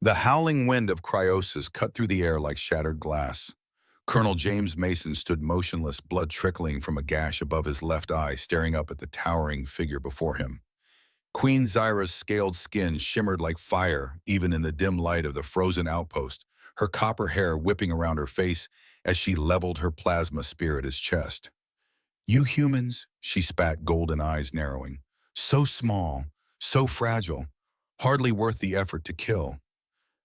The howling wind of cryosis cut through the air like shattered glass. Colonel James Mason stood motionless, blood trickling from a gash above his left eye, staring up at the towering figure before him. Queen Zyra's scaled skin shimmered like fire, even in the dim light of the frozen outpost, her copper hair whipping around her face as she leveled her plasma spear at his chest. "You humans," she spat, golden eyes narrowing. "So small, so fragile, hardly worth the effort to kill."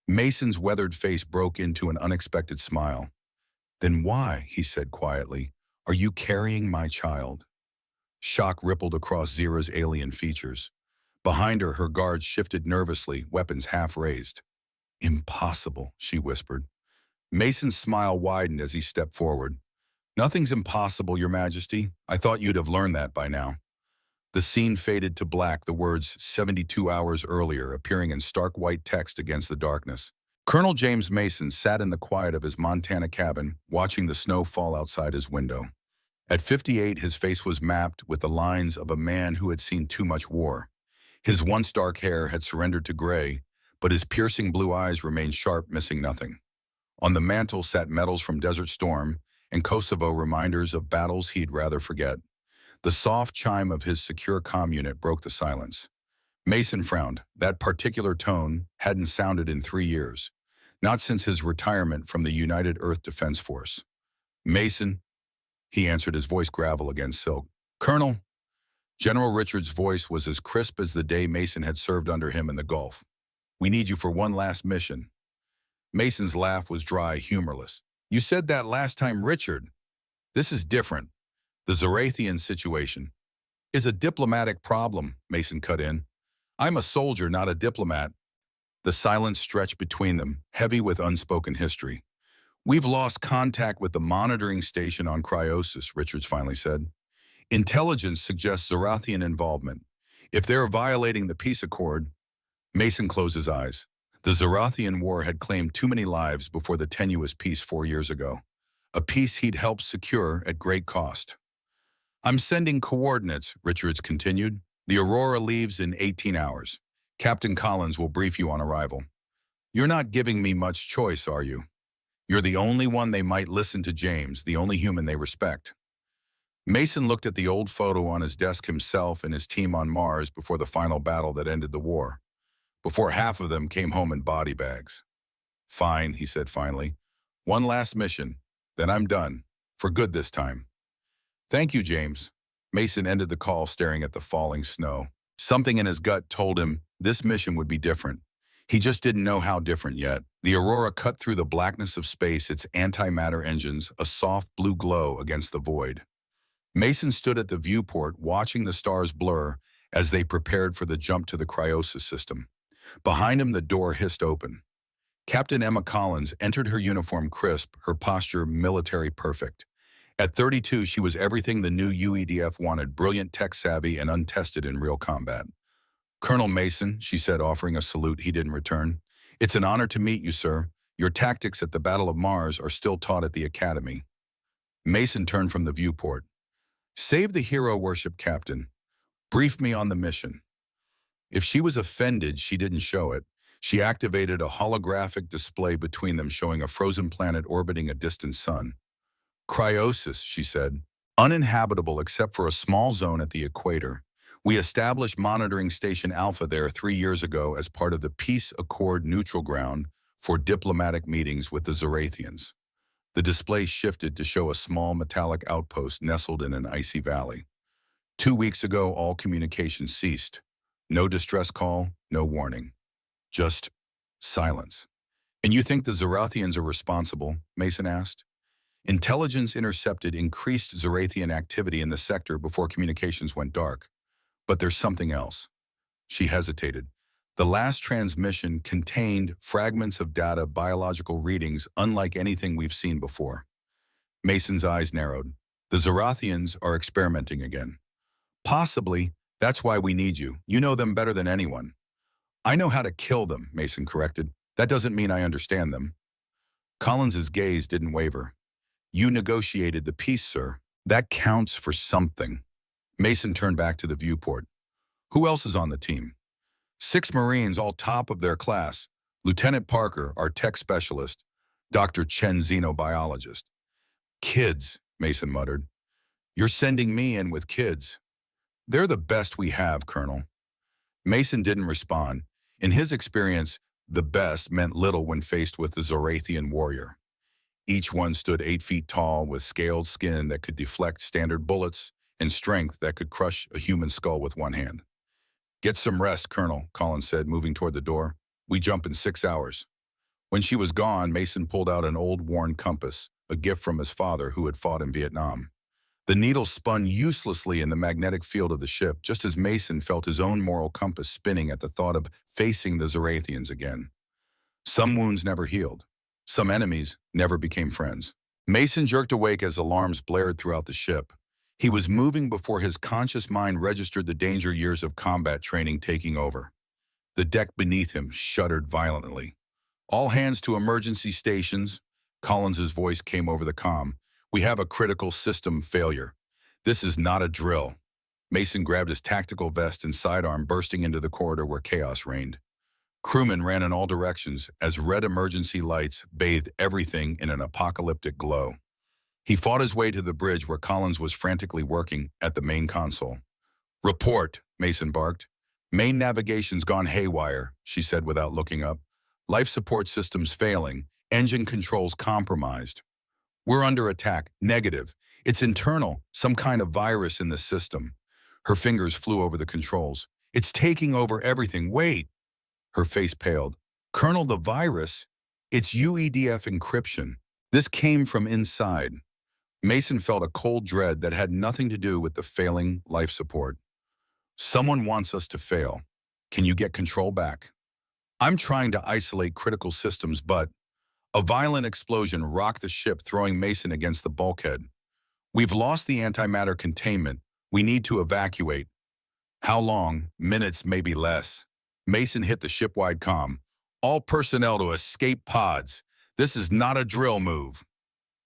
Mason's weathered face broke into an unexpected smile. "Then why," he said quietly, "are you carrying my child?" Shock rippled across Zira's alien features. Behind her, her guards shifted nervously, weapons half raised. "Impossible," she whispered. Mason's smile widened as he stepped forward. "Nothing's impossible, Your Majesty. I thought you'd have learned that by now." The scene faded to black, the words 72 hours earlier appearing in stark white text against the darkness. Colonel James Mason sat in the quiet of his Montana cabin, watching the snow fall outside his window. At 58, his face was mapped with the lines of a man who had seen too much war. His once dark hair had surrendered to gray, but his piercing blue eyes remained sharp, missing nothing. On the mantel sat medals from Desert Storm and Kosovo, reminders of battles he'd rather forget. The soft chime of his secure comm unit broke the silence. Mason frowned. That particular tone hadn't sounded in 3 years, not since his retirement from the United Earth Defense Force. "Mason," he answered, his voice gravel against silk. "Colonel." General Richard's voice was as crisp as the day Mason had served under him in the Gulf. "We need you for one last mission." Mason's laugh was dry, humorless. "You said that last time, Richard. This is different. The Zarathian situation is a diplomatic problem," Mason cut in. "I'm a soldier, not a diplomat." The silence stretched between them, heavy with unspoken history. "We've lost contact with the monitoring station on cryosis," Richards finally said. "Intelligence suggests Zarathian involvement. If they're violating the peace accord—" Mason closed his eyes. The Zarathian war had claimed too many lives before the tenuous peace 4 years ago. A peace he'd helped secure at great cost. "I'm sending coordinates," Richards continued. "The Aurora leaves in 18 hours. Captain Collins will brief you on arrival." "You're not giving me much choice, are you? You're the only one they might listen to, James, the only human they respect." Mason looked at the old photo on his desk, himself and his team on Mars before the final battle that ended the war, before half of them came home in body bags. "Fine," he said finally. "One last mission, then I'm done. For good this time." "Thank you, James." Mason ended the call, staring at the falling snow. Something in his gut told him this mission would be different. He just didn't know how different yet. The Aurora cut through the blackness of space, its antimatter engines a soft blue glow against the void. Mason stood at the viewport, watching the stars blur as they prepared for the jump to the cryosis system. Behind him, the door hissed open. Captain Emma Collins entered, her uniform crisp, her posture military perfect. At 32, she was everything the new UEDF wanted, brilliant, tech-savvy, and untested in real combat. "Colonel Mason," she said, offering a salute he didn't return. "It's an honor to meet you, sir. Your tactics at the Battle of Mars are still taught at the Academy." Mason turned from the viewport. "Save the hero worship, Captain. Brief me on the mission." If she was offended, she didn't show it. She activated a holographic display between them, showing a frozen planet orbiting a distant sun. "Cryosis," she said. "Uninhabitable except for a small zone at the equator. We established Monitoring Station Alpha there 3 years ago as part of the Peace Accord neutral ground for diplomatic meetings with the Zarathians." The display shifted to show a small metallic outpost nestled in an icy valley. 2 weeks ago, all communication ceased. No distress call, no warning. Just silence. "And you think the Zarathians are responsible?" Mason asked. "Intelligence intercepted increased Zarathian activity in the sector before communications went dark. But there's something else." She hesitated. "The last transmission contained fragments of data, biological readings unlike anything we've seen before." Mason's eyes narrowed. "The Zarathians are experimenting again." "Possibly. That's why we need you. You know them better than anyone." "I know how to kill them," Mason corrected. "That doesn't mean I understand them." Collins's gaze didn't waver. "You negotiated the peace, sir. That counts for something." Mason turned back to the viewport. "Who else is on the team?" 6 Marines, all top of their class. Lieutenant Parker, our tech specialist, Dr. Chen, xenobiologist. Kids, Mason muttered. You're sending me in with kids. They're the best we have, Colonel. Mason didn't respond. In his experience, the best meant little when faced with the Zorathian warrior. Each one stood 8 feet tall with scaled skin that could deflect standard bullets and strength that could crush a human skull with one hand. Get some rest, Colonel, Collins said, moving toward the door. We jump in 6 hours. When she was gone, Mason pulled out an old worn compass, a gift from his father who had fought in Vietnam. The needle spun uselessly in the magnetic field of the ship, just as Mason felt his own moral compass spinning at the thought of facing the Zorathians again. Some wounds never healed. Some enemies never became friends. Mason jerked awake as alarms blared throughout the ship. He was moving before his conscious mind registered the danger years of combat training taking over. The deck beneath him shuddered violently. All hands to emergency stations. Collins's voice came over the comm. We have a critical system failure. This is not a drill. Mason grabbed his tactical vest and sidearm, bursting into the corridor where chaos reigned. Crewmen ran in all directions as red emergency lights bathed everything in an apocalyptic glow. He fought his way to the bridge where Collins was frantically working at the main console. Report, Mason barked. Main navigation's gone haywire, she said without looking up. Life support systems failing. Engine controls compromised. We're under attack. Negative. It's internal, some kind of virus in the system. Her fingers flew over the controls. It's taking over everything. Wait. Her face paled. Colonel, the virus? It's UEDF encryption. This came from inside. Mason felt a cold dread that had nothing to do with the failing life support. Someone wants us to fail. Can you get control back? I'm trying to isolate critical systems, but a violent explosion rocked the ship, throwing Mason against the bulkhead. We've lost the antimatter containment. We need to evacuate. How long? Minutes, maybe less. Mason hit the ship-wide comm. All personnel to escape pods. This is not a drill move.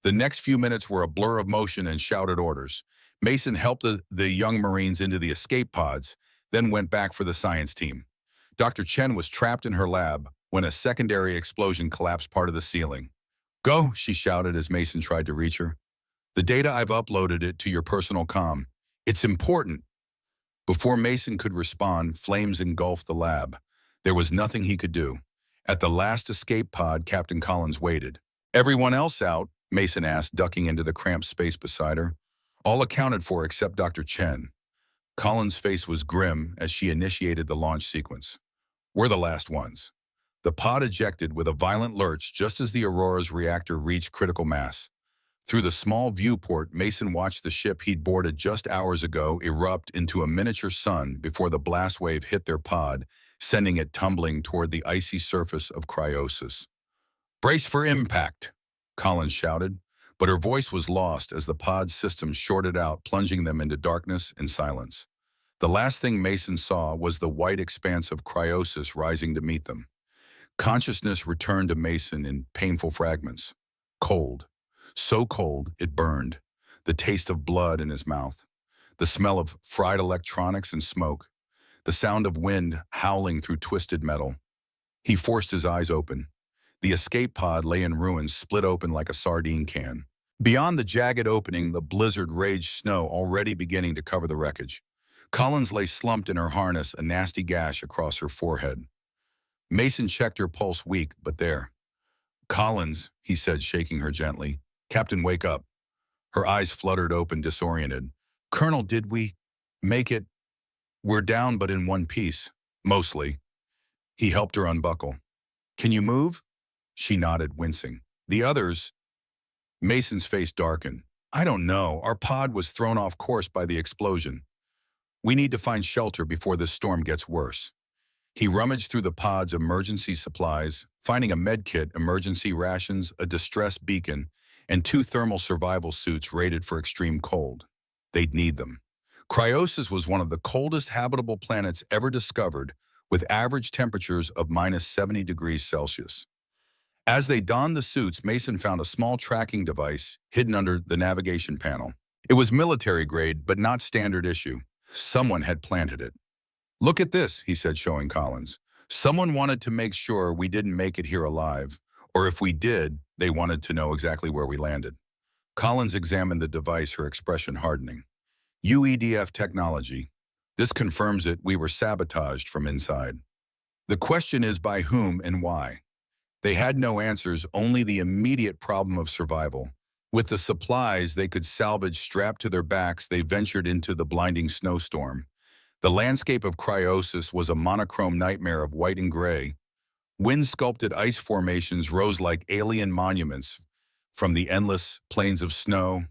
The next few minutes were a blur of motion and shouted orders. Mason helped the young Marines into the escape pods, then went back for the science team. Dr. Chen was trapped in her lab when a secondary explosion collapsed part of the ceiling. Go, she shouted as Mason tried to reach her. The data, I've uploaded it to your personal comm. It's important. Before Mason could respond, flames engulfed the lab. There was nothing he could do. At the last escape pod, Captain Collins waited. Everyone else out? Mason asked, ducking into the cramped space beside her. All accounted for except Dr. Chen. Collins' face was grim as she initiated the launch sequence. We're the last ones. The pod ejected with a violent lurch just as the Aurora's reactor reached critical mass. Through the small viewport, Mason watched the ship he'd boarded just hours ago erupt into a miniature sun before the blast wave hit their pod, sending it tumbling toward the icy surface of cryosis. Brace for impact, Collins shouted, but her voice was lost as the pod's system shorted out, plunging them into darkness and silence. The last thing Mason saw was the white expanse of cryosis rising to meet them. Consciousness returned to Mason in painful fragments. Cold. So cold, it burned. The taste of blood in his mouth. The smell of fried electronics and smoke. The sound of wind howling through twisted metal. He forced his eyes open. The escape pod lay in ruins, split open like a sardine can. Beyond the jagged opening, the blizzard raged, snow already beginning to cover the wreckage. Collins lay slumped in her harness, a nasty gash across her forehead. Mason checked her pulse, weak, but there. Collins, he said, shaking her gently. Captain, wake up. Her eyes fluttered open, disoriented. Colonel, did we make it? We're down, but in one piece. Mostly. He helped her unbuckle. Can you move? She nodded, wincing. The others? Mason's face darkened. I don't know. Our pod was thrown off course by the explosion. We need to find shelter before this storm gets worse. He rummaged through the pod's emergency supplies, finding a med kit, emergency rations, a distress beacon, and 2 thermal survival suits rated for extreme cold. They'd need them. Cryosis was one of the coldest habitable planets ever discovered, with average temperatures of -70 degrees Celsius. As they donned the suits, Mason found a small tracking device hidden under the navigation panel. It was military grade, but not standard issue. Someone had planted it. Look at this, he said, showing Collins. Someone wanted to make sure we didn't make it here alive, or if we did, they wanted to know exactly where we landed. Collins examined the device, her expression hardening. UEDF technology. This confirms it. We were sabotaged from inside. The question is by whom and why? They had no answers, only the immediate problem of survival. With the supplies they could salvage strapped to their backs, they ventured into the blinding snowstorm. The landscape of Cryosis was a monochrome nightmare of white and gray. Wind-sculpted ice formations rose like alien monuments from the endless plains of snow.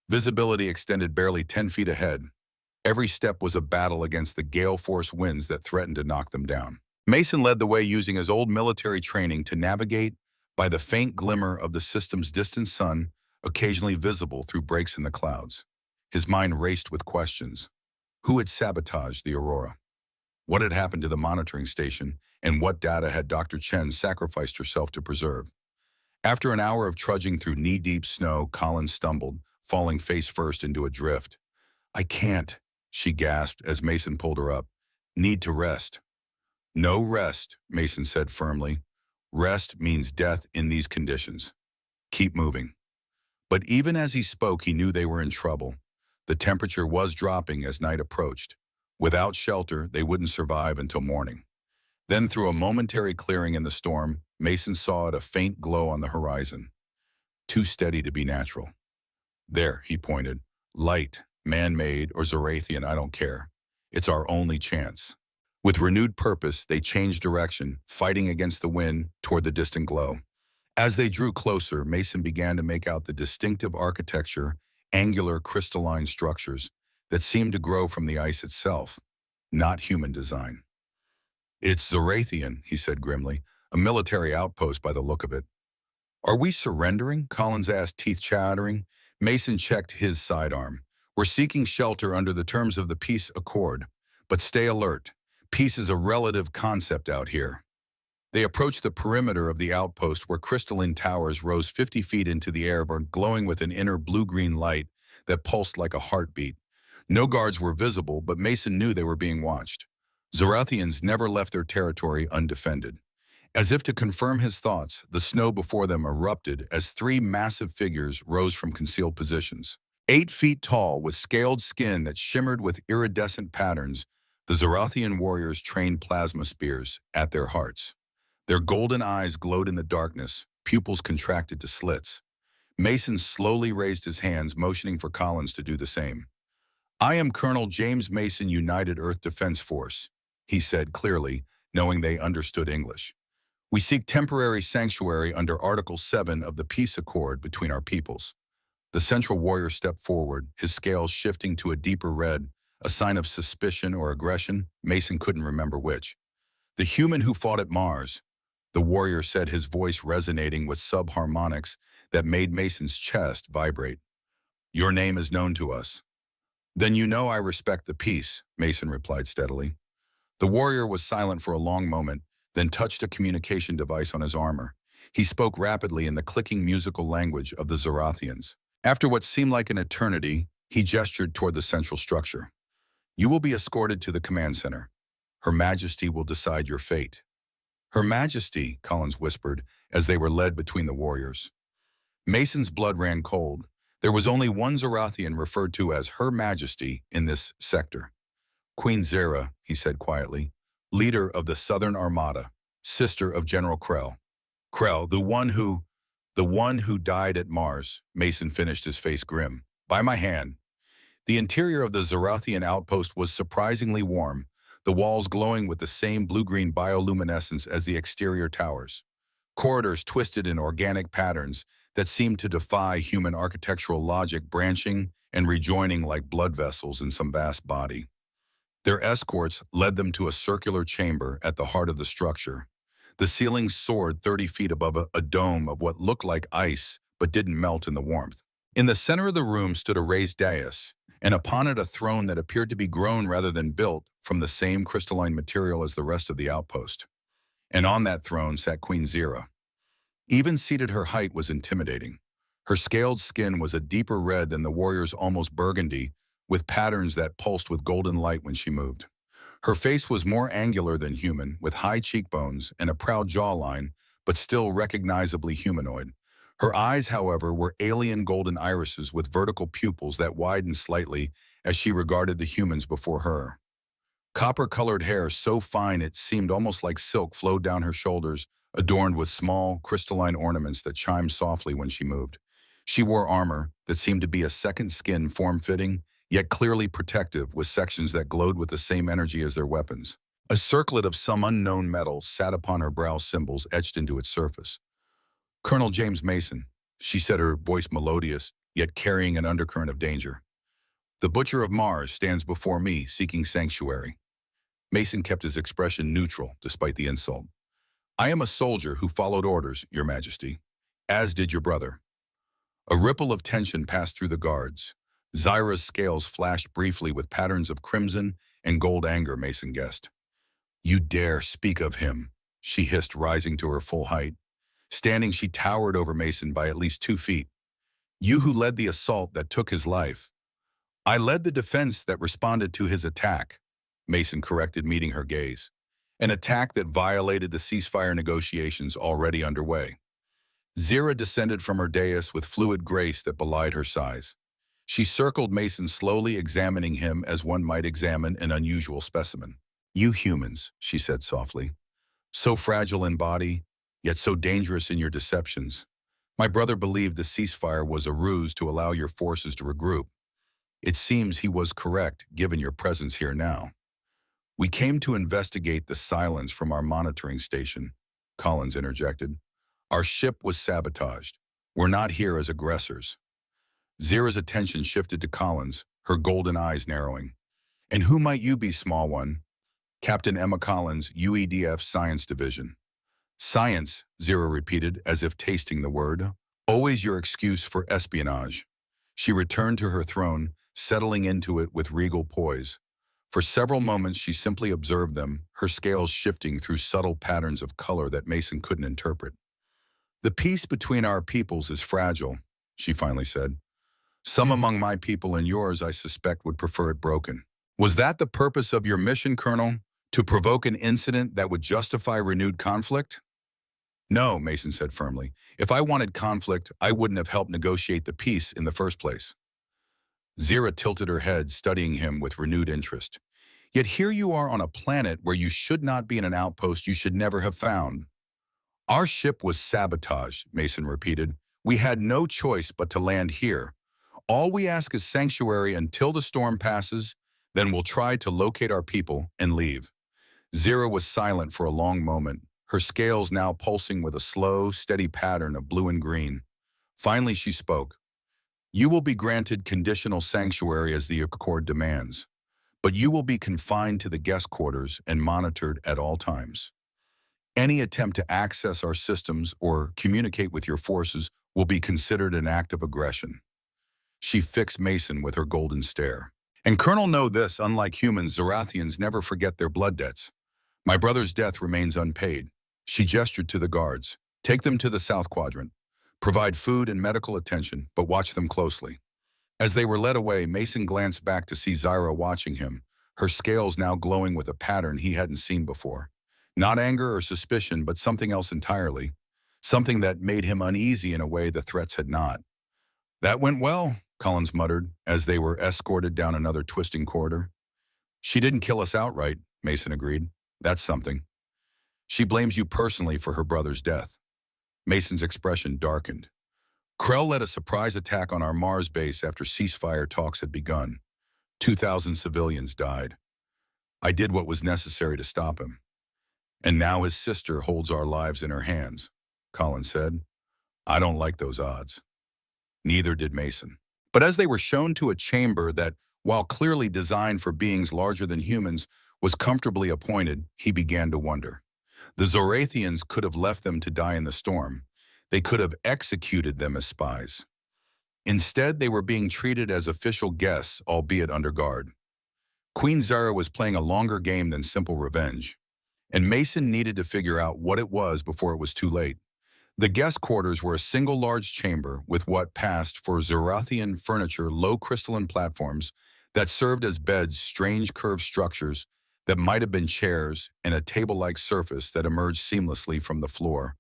Visibility extended barely 10 feet ahead. Every step was a battle against the gale-force winds that threatened to knock them down. Mason led the way using his old military training to navigate by the faint glimmer of the system's distant sun, occasionally visible through breaks in the clouds. His mind raced with questions. Who had sabotaged the Aurora? What had happened to the monitoring station, and what data had Dr. Chen sacrificed herself to preserve? After an hour of trudging through knee-deep snow, Collins stumbled, falling face first into a drift. "I can't," she gasped as Mason pulled her up. "Need to rest." "No rest," Mason said firmly. "Rest means death in these conditions. Keep moving." But even as he spoke, he knew they were in trouble. The temperature was dropping as night approached. Without shelter, they wouldn't survive until morning. Then, through a momentary clearing in the storm, Mason saw a faint glow on the horizon. Too steady to be natural. "There," he pointed. "Light, man-made or Zorathian, I don't care. It's our only chance." With renewed purpose, they changed direction, fighting against the wind toward the distant glow. As they drew closer, Mason began to make out the distinctive architecture, angular crystalline structures that seemed to grow from the ice itself, not human design. "It's Zorathian," he said grimly, "a military outpost by the look of it." "Are we surrendering?" Collins asked, teeth chattering. Mason checked his sidearm. "We're seeking shelter under the terms of the peace accord. But stay alert. Peace is a relative concept out here." They approached the perimeter of the outpost where crystalline towers rose 50 feet into the air, glowing with an inner blue-green light that pulsed like a heartbeat. No guards were visible, but Mason knew they were being watched. Zorathians never left their territory undefended. As if to confirm his thoughts, the snow before them erupted as three massive figures rose from concealed positions. 8 feet tall, with scaled skin that shimmered with iridescent patterns, the Zorathian warriors trained plasma spears at their hearts. Their golden eyes glowed in the darkness, pupils contracted to slits. Mason slowly raised his hands, motioning for Collins to do the same. "I am Colonel James Mason, United Earth Defense Force," he said clearly, knowing they understood English. "We seek temporary sanctuary under Article 7 of the Peace Accord between our peoples." The central warrior stepped forward, his scales shifting to a deeper red, a sign of suspicion or aggression. Mason couldn't remember which. "The human who fought at Mars," the warrior said, his voice resonating with subharmonics that made Mason's chest vibrate. "Your name is known to us." "Then you know I respect the peace," Mason replied steadily. The warrior was silent for a long moment, then touched a communication device on his armor. He spoke rapidly in the clicking musical language of the Zorathians. After what seemed like an eternity, he gestured toward the central structure. "You will be escorted to the command center. Her Majesty will decide your fate." "Her Majesty," Collins whispered as they were led between the warriors. Mason's blood ran cold. There was only one Zorathian referred to as Her Majesty in this sector. "Queen Zera," he said quietly, "leader of the Southern Armada, sister of General Krell." "Krell, the one who died at Mars," Mason finished, his face grim. "By my hand." The interior of the Zorathian outpost was surprisingly warm, the walls glowing with the same blue-green bioluminescence as the exterior towers. Corridors twisted in organic patterns that seemed to defy human architectural logic, branching and rejoining like blood vessels in some vast body. Their escorts led them to a circular chamber at the heart of the structure. The ceiling soared 30 feet above a dome of what looked like ice but didn't melt in the warmth. In the center of the room stood a raised dais, and upon it a throne that appeared to be grown rather than built from the same crystalline material as the rest of the outpost. And on that throne sat Queen Zera. Even seated, her height was intimidating. Her scaled skin was a deeper red than the warrior's almost burgundy, with patterns that pulsed with golden light when she moved. Her face was more angular than human, with high cheekbones and a proud jawline, but still recognizably humanoid. Her eyes, however, were alien golden irises with vertical pupils that widened slightly as she regarded the humans before her. Copper-colored hair so fine it seemed almost like silk flowed down her shoulders, adorned with small, crystalline ornaments that chimed softly when she moved. She wore armor that seemed to be a second skin form-fitting, yet clearly protective, with sections that glowed with the same energy as their weapons. A circlet of some unknown metal sat upon her brow, symbols etched into its surface. "Colonel James Mason," she said, her voice melodious, yet carrying an undercurrent of danger. "The Butcher of Mars stands before me, seeking sanctuary." Mason kept his expression neutral, despite the insult. "I am a soldier who followed orders, Your Majesty, as did your brother." A ripple of tension passed through the guards. Zyra's scales flashed briefly with patterns of crimson and gold anger, Mason guessed. "You dare speak of him," she hissed, rising to her full height. Standing, she towered over Mason by at least 2 feet. "You who led the assault that took his life." "I led the defense that responded to his attack," Mason corrected, meeting her gaze. "An attack that violated the ceasefire negotiations already underway." Zira descended from her dais with fluid grace that belied her size. She circled Mason, slowly examining him as one might examine an unusual specimen. "You humans," she said softly, "so fragile in body, yet so dangerous in your deceptions. My brother believed the ceasefire was a ruse to allow your forces to regroup. It seems he was correct, given your presence here now." "We came to investigate the silence from our monitoring station," Collins interjected. "Our ship was sabotaged. We're not here as aggressors." Zira's attention shifted to Collins, her golden eyes narrowing. "And who might you be, small one?" "Captain Emma Collins, UEDF Science Division." "Science," Zira repeated, as if tasting the word. "Always your excuse for espionage." She returned to her throne, settling into it with regal poise. For several moments she simply observed them, her scales shifting through subtle patterns of color that Mason couldn't interpret. "The peace between our peoples is fragile," she finally said. "Some among my people and yours, I suspect, would prefer it broken." "Was that the purpose of your mission, Colonel? To provoke an incident that would justify renewed conflict?" "No," Mason said firmly. "If I wanted conflict, I wouldn't have helped negotiate the peace in the first place." Zira tilted her head, studying him with renewed interest. "Yet here you are on a planet where you should not be in an outpost you should never have found." "Our ship was sabotaged," Mason repeated. "We had no choice but to land here. All we ask is sanctuary until the storm passes, then we'll try to locate our people and leave." Zira was silent for a long moment, her scales now pulsing with a slow, steady pattern of blue and green. Finally she spoke. "You will be granted conditional sanctuary as the Accord demands, but you will be confined to the guest quarters and monitored at all times. Any attempt to access our systems or communicate with your forces will be considered an act of aggression." She fixed Mason with her golden stare. "And Colonel, know this, unlike humans, Zorathians never forget their blood debts. My brother's death remains unpaid." She gestured to the guards. "Take them to the South Quadrant. Provide food and medical attention, but watch them closely." As they were led away, Mason glanced back to see Zyra watching him, her scales now glowing with a pattern he hadn't seen before. Not anger or suspicion, but something else entirely. Something that made him uneasy in a way the threats had not. "That went well," Collins muttered, as they were escorted down another twisting corridor. "She didn't kill us outright," Mason agreed. "That's something." "She blames you personally for her brother's death." Mason's expression darkened. "Krell led a surprise attack on our Mars base after ceasefire talks had begun. 2,000 civilians died. I did what was necessary to stop him. And now his sister holds our lives in her hands," Collins said. "I don't like those odds." Neither did Mason. But as they were shown to a chamber that, while clearly designed for beings larger than humans, was comfortably appointed, he began to wonder. The Zorathians could have left them to die in the storm. They could have executed them as spies. Instead, they were being treated as official guests, albeit under guard. Queen Zyra was playing a longer game than simple revenge, and Mason needed to figure out what it was before it was too late. The guest quarters were a single large chamber with what passed for Zorathian furniture, low crystalline platforms that served as beds, strange curved structures that might have been chairs and a table-like surface that emerged seamlessly from the floor.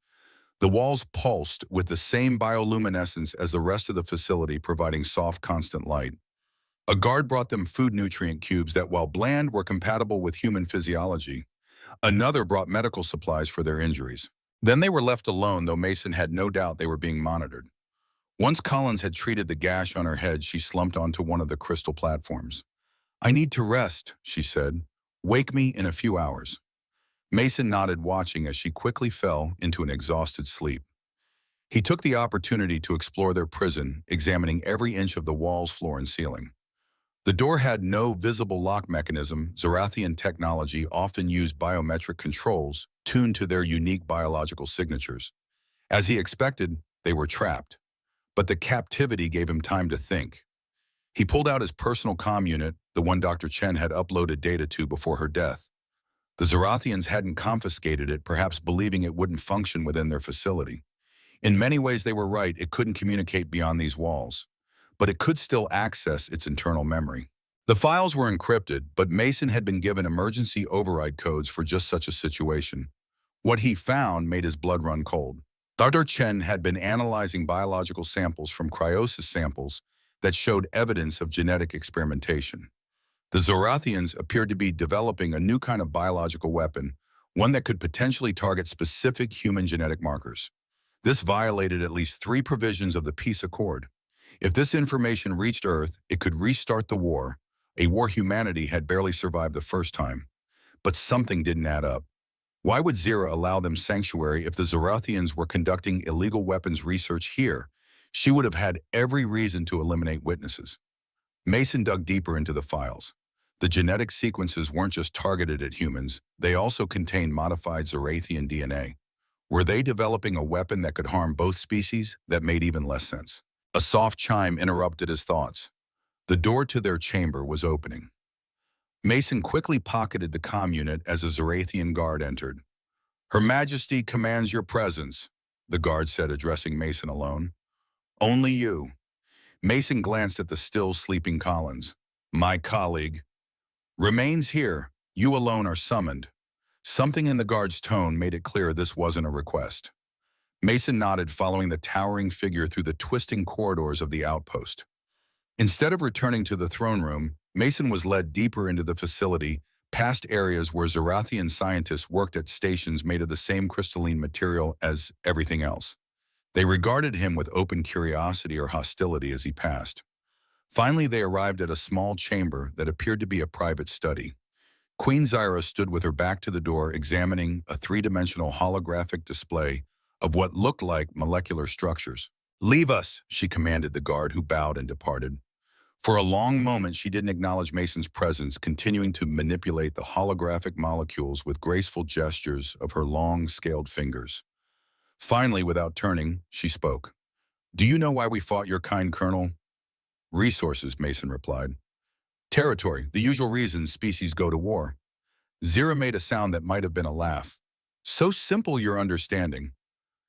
The walls pulsed with the same bioluminescence as the rest of the facility, providing soft, constant light. A guard brought them food nutrient cubes that, while bland, were compatible with human physiology. Another brought medical supplies for their injuries. Then they were left alone, though Mason had no doubt they were being monitored. Once Collins had treated the gash on her head, she slumped onto one of the crystal platforms. "I need to rest," she said. "Wake me in a few hours." Mason nodded, watching as she quickly fell into an exhausted sleep. He took the opportunity to explore their prison, examining every inch of the walls, floor, and ceiling. The door had no visible lock mechanism. Zarathian technology often used biometric controls tuned to their unique biological signatures. As he expected, they were trapped. But the captivity gave him time to think. He pulled out his personal comm unit, the one Dr. Chen had uploaded data to before her death. The Zarathians hadn't confiscated it, perhaps believing it wouldn't function within their facility. In many ways, they were right. It couldn't communicate beyond these walls, but it could still access its internal memory. The files were encrypted, but Mason had been given emergency override codes for just such a situation. What he found made his blood run cold. Dr. Chen had been analyzing biological samples from cryosis samples that showed evidence of genetic experimentation. The Zorathians appeared to be developing a new kind of biological weapon, one that could potentially target specific human genetic markers. This violated at least 3 provisions of the peace accord. If this information reached Earth, it could restart the war, a war humanity had barely survived the first time. But something didn't add up. Why would Zira allow them sanctuary if the Zorathians were conducting illegal weapons research here? She would have had every reason to eliminate witnesses. Mason dug deeper into the files. The genetic sequences weren't just targeted at humans, they also contained modified Zorathian DNA. Were they developing a weapon that could harm both species? That made even less sense. A soft chime interrupted his thoughts. The door to their chamber was opening. Mason quickly pocketed the comm unit as a Zorathian guard entered. "Her Majesty commands your presence," the guard said, addressing Mason alone. "Only you." Mason glanced at the still sleeping Collins. "My colleague remains here. You alone are summoned." Something in the guard's tone made it clear this wasn't a request. Mason nodded, following the towering figure through the twisting corridors of the outpost. Instead of returning to the throne room, Mason was led deeper into the facility, past areas where Zorathian scientists worked at stations made of the same crystalline material as everything else. They regarded him with open curiosity or hostility as he passed. Finally, they arrived at a small chamber that appeared to be a private study. Queen Zyra stood with her back to the door, examining a 3-dimensional holographic display of what looked like molecular structures. "Leave us," she commanded the guard, who bowed and departed. For a long moment, she didn't acknowledge Mason's presence, continuing to manipulate the holographic molecules with graceful gestures of her long, scaled fingers. Finally, without turning, she spoke. "Do you know why we fought your kind, Colonel?" "Resources," Mason replied. "Territory, the usual reasons species go to war." Zira made a sound that might have been a laugh. "So simple, your understanding."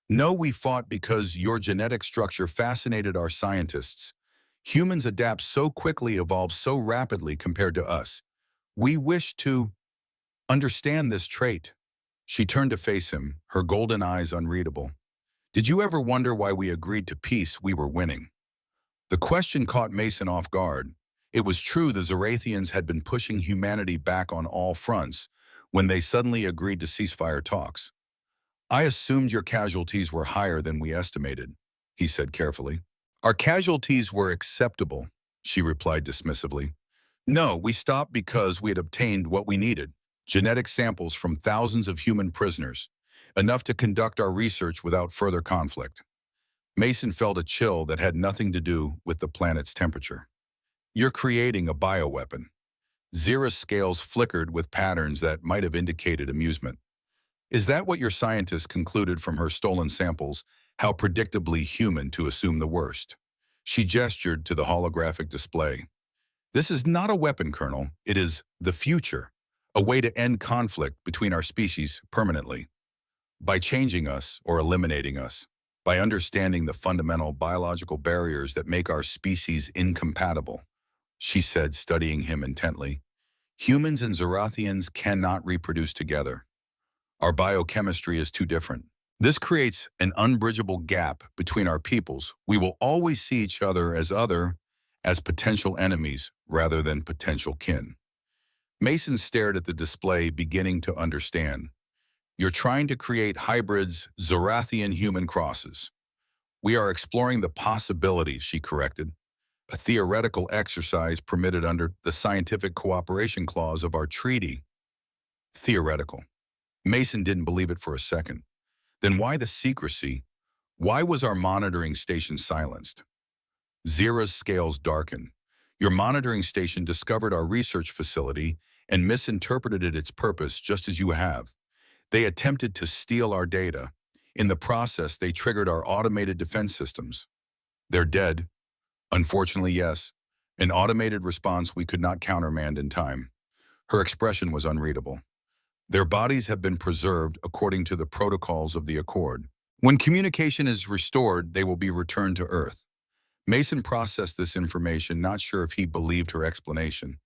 "No, we fought because your genetic structure fascinated our scientists. Humans adapt so quickly, evolve so rapidly compared to us. We wish to understand this trait." She turned to face him, her golden eyes unreadable. "Did you ever wonder why we agreed to peace? We were winning." The question caught Mason off guard. It was true the Zorathians had been pushing humanity back on all fronts when they suddenly agreed to ceasefire talks. "I assumed your casualties were higher than we estimated," he said carefully. "Our casualties were acceptable," she replied dismissively. "No, we stopped because we had obtained what we needed, genetic samples from thousands of human prisoners, enough to conduct our research without further conflict." Mason felt a chill that had nothing to do with the planet's temperature. "You're creating a bioweapon." Zira's scales flickered with patterns that might have indicated amusement. "Is that what your scientists concluded from her stolen samples? How predictably human to assume the worst." She gestured to the holographic display. "This is not a weapon, Colonel. It is the future, a way to end conflict between our species permanently. By changing us or eliminating us, by understanding the fundamental biological barriers that make our species incompatible," she said, studying him intently. Humans and Zorathians cannot reproduce together. Our biochemistry is too different. This creates an unbridgeable gap between our peoples. We will always see each other, as potential enemies rather than potential kin. Mason stared at the display, beginning to understand. You're trying to create hybrids, Zorathian human crosses. We are exploring the possibilities, she corrected. A theoretical exercise permitted under the scientific cooperation clause of our treaty. Theoretical. Mason didn't believe it for a second. Then why the secrecy? Why was our monitoring station silenced? Zira's scales darkened. Your monitoring station discovered our research facility and misinterpreted its purpose just as you have. They attempted to steal our data. In the process, they triggered our automated defense systems. They're dead. Unfortunately, yes. An automated response we could not countermand in time. Her expression was unreadable. Their bodies have been preserved according to the protocols of the Accord. When communication is restored, they will be returned to Earth. Mason processed this information, not sure if he believed her explanation.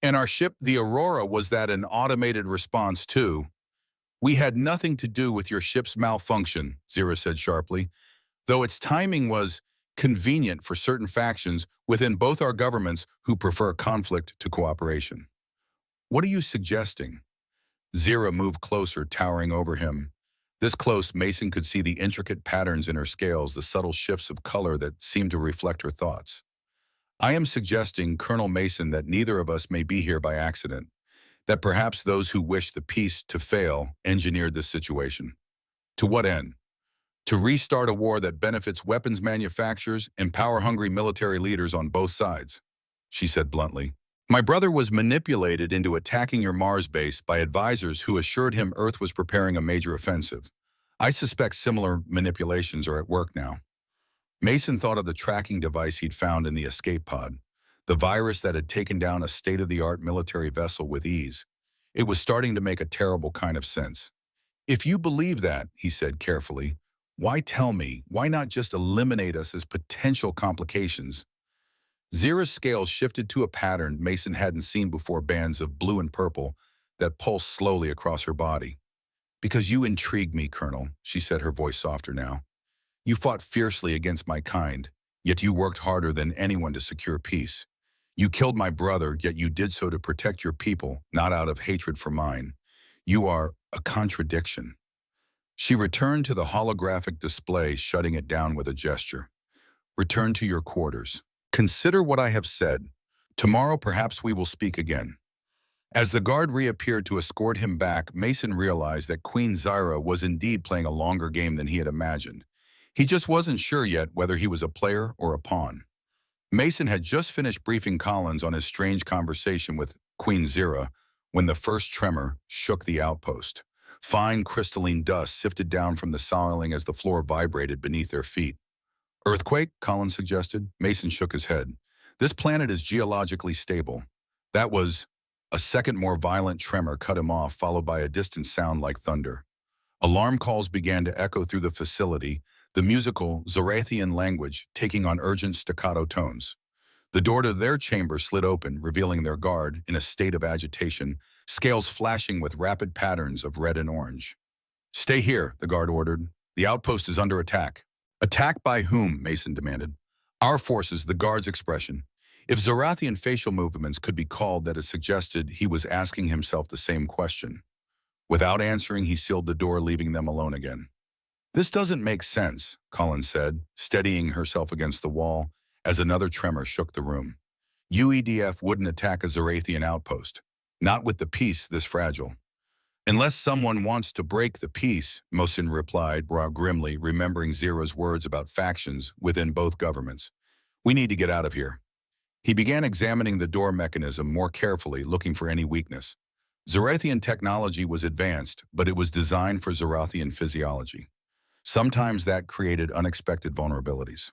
And our ship, the Aurora, was that an automated response too? We had nothing to do with your ship's malfunction, Zira said sharply, though its timing was convenient for certain factions within both our governments who prefer conflict to cooperation. What are you suggesting? Zira moved closer, towering over him. This close, Mason could see the intricate patterns in her scales, the subtle shifts of color that seemed to reflect her thoughts. I am suggesting, Colonel Mason, that neither of us may be here by accident, that perhaps those who wish the peace to fail engineered this situation. To what end? To restart a war that benefits weapons manufacturers and power-hungry military leaders on both sides, she said bluntly. My brother was manipulated into attacking your Mars base by advisors who assured him Earth was preparing a major offensive. I suspect similar manipulations are at work now. Mason thought of the tracking device he'd found in the escape pod, the virus that had taken down a state-of-the-art military vessel with ease. It was starting to make a terrible kind of sense. If you believe that, he said carefully, why tell me? Why not just eliminate us as potential complications? Zira's scales shifted to a pattern Mason hadn't seen before, bands of blue and purple that pulsed slowly across her body. Because you intrigue me, Colonel, she said, her voice softer now. You fought fiercely against my kind, yet you worked harder than anyone to secure peace. You killed my brother, yet you did so to protect your people, not out of hatred for mine. You are a contradiction. She returned to the holographic display, shutting it down with a gesture. Return to your quarters. Consider what I have said. Tomorrow perhaps we will speak again. As the guard reappeared to escort him back, Mason realized that Queen Zira was indeed playing a longer game than he had imagined. He just wasn't sure yet whether he was a player or a pawn. Mason had just finished briefing Collins on his strange conversation with Queen Zira when the first tremor shook the outpost. Fine crystalline dust sifted down from the ceiling as the floor vibrated beneath their feet. Earthquake, Collins suggested. Mason shook his head. This planet is geologically stable. That was... A second more violent tremor cut him off, followed by a distant sound like thunder. Alarm calls began to echo through the facility, the musical Zorathian language taking on urgent staccato tones. The door to their chamber slid open, revealing their guard in a state of agitation, scales flashing with rapid patterns of red and orange. Stay here, the guard ordered. The outpost is under attack. Attack by whom? Mason demanded. Our forces, the guard's expression. If Zorathian facial movements could be called that, it suggested he was asking himself the same question. Without answering, he sealed the door, leaving them alone again. This doesn't make sense, Collins said, steadying herself against the wall as another tremor shook the room. UEDF wouldn't attack a Zorathian outpost, not with the peace this fragile. Unless someone wants to break the peace, Mason replied, grimly, remembering Zira's words about factions within both governments. We need to get out of here. He began examining the door mechanism more carefully, looking for any weakness. Zorathian technology was advanced, but it was designed for Zorathian physiology. Sometimes that created unexpected vulnerabilities.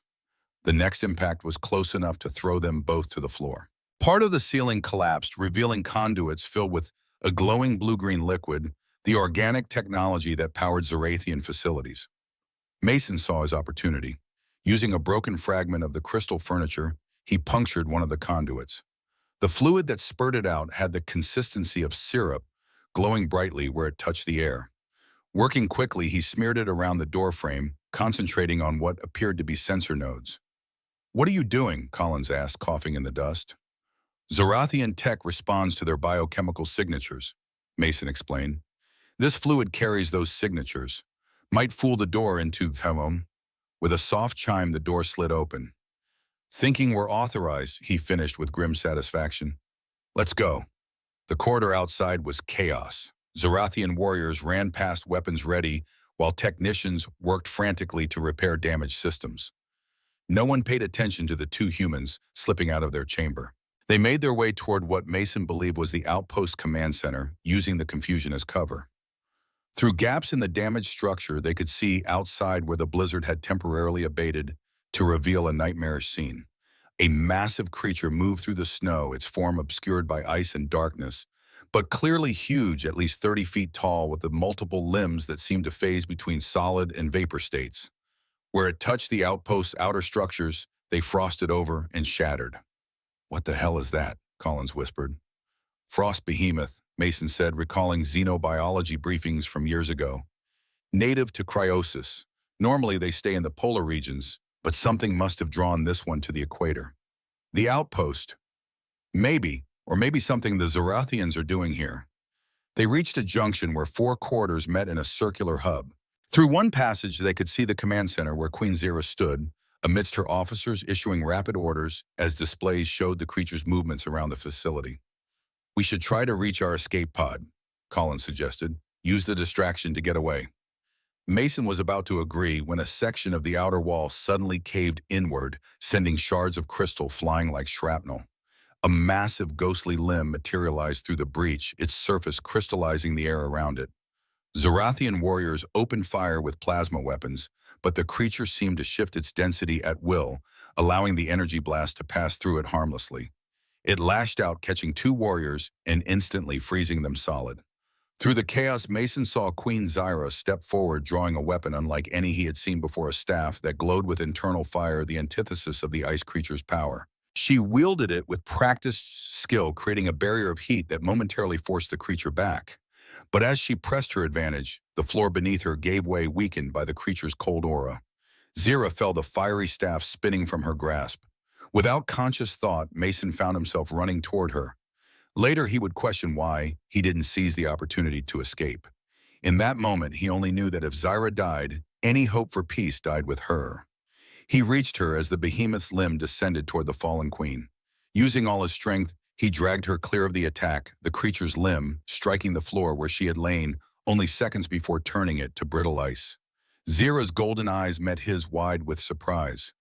The next impact was close enough to throw them both to the floor. Part of the ceiling collapsed, revealing conduits filled with a glowing blue-green liquid, the organic technology that powered Zorathian facilities. Mason saw his opportunity. Using a broken fragment of the crystal furniture, he punctured one of the conduits. The fluid that spurted out had the consistency of syrup, glowing brightly where it touched the air. Working quickly, he smeared it around the doorframe, concentrating on what appeared to be sensor nodes. "What are you doing?" Collins asked, coughing in the dust. "Zorathian tech responds to their biochemical signatures," Mason explained. "This fluid carries those signatures. Might fool the door into Femom." With a soft chime, the door slid open. "Thinking we're authorized," he finished with grim satisfaction. "Let's go." The corridor outside was chaos. Zorathian warriors ran past weapons ready, while technicians worked frantically to repair damaged systems. No one paid attention to the two humans slipping out of their chamber. They made their way toward what Mason believed was the outpost command center, using the confusion as cover. Through gaps in the damaged structure, they could see outside where the blizzard had temporarily abated to reveal a nightmarish scene. A massive creature moved through the snow, its form obscured by ice and darkness, but clearly huge, at least 30 feet tall, with the multiple limbs that seemed to phase between solid and vapor states. Where it touched the outpost's outer structures, they frosted over and shattered. "What the hell is that?" Collins whispered. "Frost behemoth," Mason said, recalling xenobiology briefings from years ago. "Native to Cryosis. Normally they stay in the polar regions, but something must have drawn this one to the equator. The outpost. Maybe, or maybe something the Zorathians are doing here." They reached a junction where four corridors met in a circular hub. Through one passage, they could see the command center where Queen Zira stood, amidst her officers issuing rapid orders as displays showed the creature's movements around the facility. "We should try to reach our escape pod," Collins suggested. "Use the distraction to get away." Mason was about to agree when a section of the outer wall suddenly caved inward, sending shards of crystal flying like shrapnel. A massive ghostly limb materialized through the breach, its surface crystallizing the air around it. Zorathian warriors opened fire with plasma weapons, but the creature seemed to shift its density at will, allowing the energy blast to pass through it harmlessly. It lashed out, catching two warriors and instantly freezing them solid. Through the chaos, Mason saw Queen Zira step forward, drawing a weapon unlike any he had seen before, a staff that glowed with internal fire, the antithesis of the ice creature's power. She wielded it with practiced skill, creating a barrier of heat that momentarily forced the creature back. But as she pressed her advantage, the floor beneath her gave way, weakened by the creature's cold aura. Zira felt the fiery staff spinning from her grasp. Without conscious thought, Mason found himself running toward her. Later, he would question why he didn't seize the opportunity to escape. In that moment, he only knew that if Zira died, any hope for peace died with her. He reached her as the behemoth's limb descended toward the fallen queen. Using all his strength, he dragged her clear of the attack, the creature's limb striking the floor where she had lain only seconds before turning it to brittle ice. Zira's golden eyes met his wide with surprise.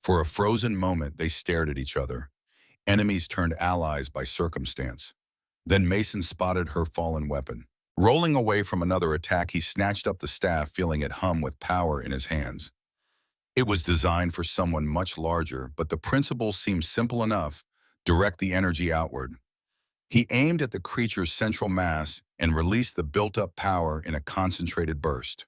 For a frozen moment, they stared at each other. Enemies turned allies by circumstance. Then Mason spotted her fallen weapon. Rolling away from another attack, he snatched up the staff, feeling it hum with power in his hands. It was designed for someone much larger, but the principle seemed simple enough: direct the energy outward. He aimed at the creature's central mass and released the built-up power in a concentrated burst.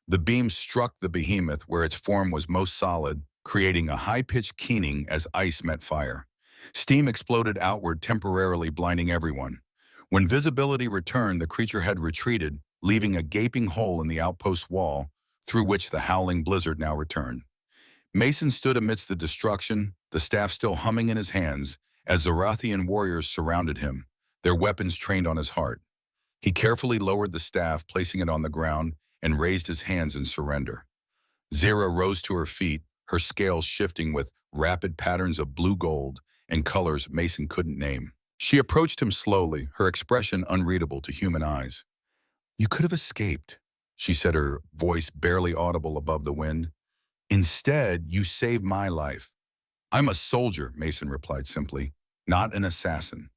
The beam struck the behemoth where its form was most solid, creating a high-pitched keening as ice met fire. Steam exploded outward, temporarily blinding everyone. When visibility returned, the creature had retreated, leaving a gaping hole in the outpost wall, through which the howling blizzard now returned. Mason stood amidst the destruction, the staff still humming in his hands, as Zorathian warriors surrounded him, their weapons trained on his heart. He carefully lowered the staff, placing it on the ground, and raised his hands in surrender. Zira rose to her feet, her scales shifting with rapid patterns of blue-gold and colors Mason couldn't name. She approached him slowly, her expression unreadable to human eyes. "You could have escaped," she said, her voice barely audible above the wind. "Instead, you saved my life." "I'm a soldier," Mason replied simply, "not an assassin."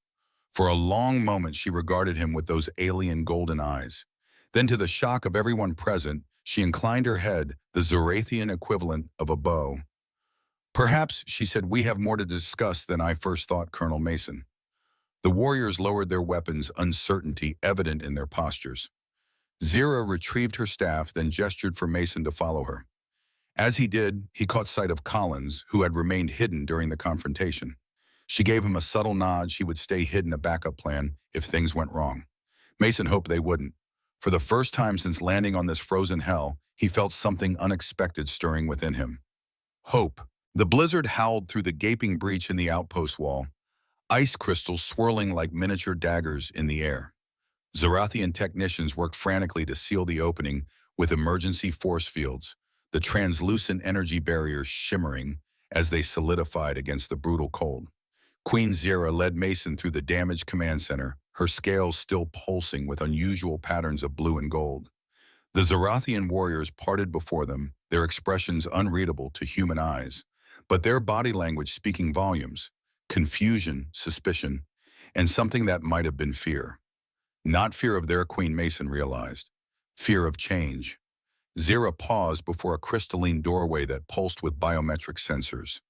For a long moment, she regarded him with those alien golden eyes. Then, to the shock of everyone present, she inclined her head, the Zorathian equivalent of a bow. "Perhaps," she said, "we have more to discuss than I first thought, Colonel Mason." The warriors lowered their weapons, uncertainty evident in their postures. Zira retrieved her staff, then gestured for Mason to follow her. As he did, he caught sight of Collins, who had remained hidden during the confrontation. She gave him a subtle nod she would stay hidden a backup plan if things went wrong. Mason hoped they wouldn't. For the first time since landing on this frozen hell, he felt something unexpected stirring within him. Hope. The blizzard howled through the gaping breach in the outpost wall, ice crystals swirling like miniature daggers in the air. Zorathian technicians worked frantically to seal the opening with emergency force fields, the translucent energy barriers shimmering as they solidified against the brutal cold. Queen Zira led Mason through the damaged command center, her scales still pulsing with unusual patterns of blue and gold. The Zorathian warriors parted before them, their expressions unreadable to human eyes, but their body language speaking volumes: confusion, suspicion, and something that might have been fear. Not fear of their queen, Mason realized. Fear of change. Zira paused before a crystalline doorway that pulsed with biometric sensors.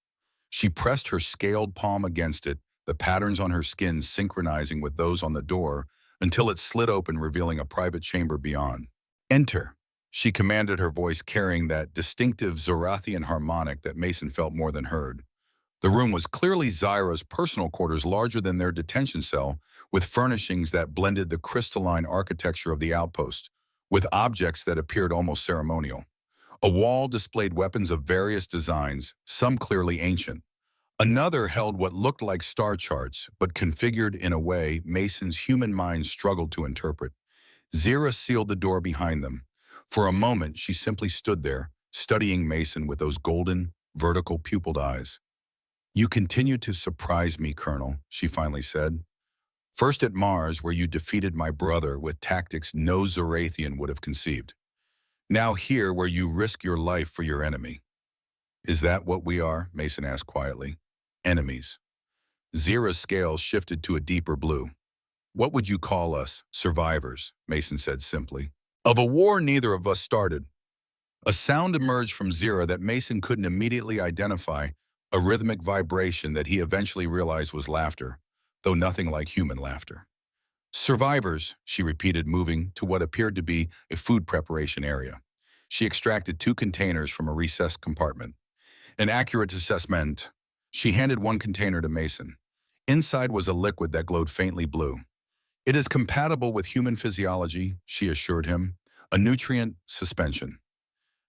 She pressed her scaled palm against it, the patterns on her skin synchronizing with those on the door, until it slid open, revealing a private chamber beyond. "Enter," she commanded, her voice carrying that distinctive Zorathian harmonic that Mason felt more than heard. The room was clearly Zyra's personal quarters, larger than their detention cell, with furnishings that blended the crystalline architecture of the outpost with objects that appeared almost ceremonial. A wall displayed weapons of various designs, some clearly ancient. Another held what looked like star charts, but configured in a way Mason's human mind struggled to interpret. Zira sealed the door behind them. For a moment, she simply stood there, studying Mason with those golden, vertical pupilled eyes. "You continue to surprise me, Colonel," she finally said. "First at Mars, where you defeated my brother with tactics no Zorathian would have conceived. Now here, where you risk your life for your enemy." "Is that what we are?" Mason asked quietly. "Enemies." Zira's scales shifted to a deeper blue. "What would you call us? Survivors," Mason said simply. "Of a war neither of us started." A sound emerged from Zira that Mason couldn't immediately identify, a rhythmic vibration that he eventually realized was laughter, though nothing like human laughter. "Survivors," she repeated, moving to what appeared to be a food preparation area. She extracted 2 containers from a recessed compartment. "An accurate assessment." She handed one container to Mason. Inside was a liquid that glowed faintly blue. "It is compatible with human physiology," she assured him, "a nutrient suspension."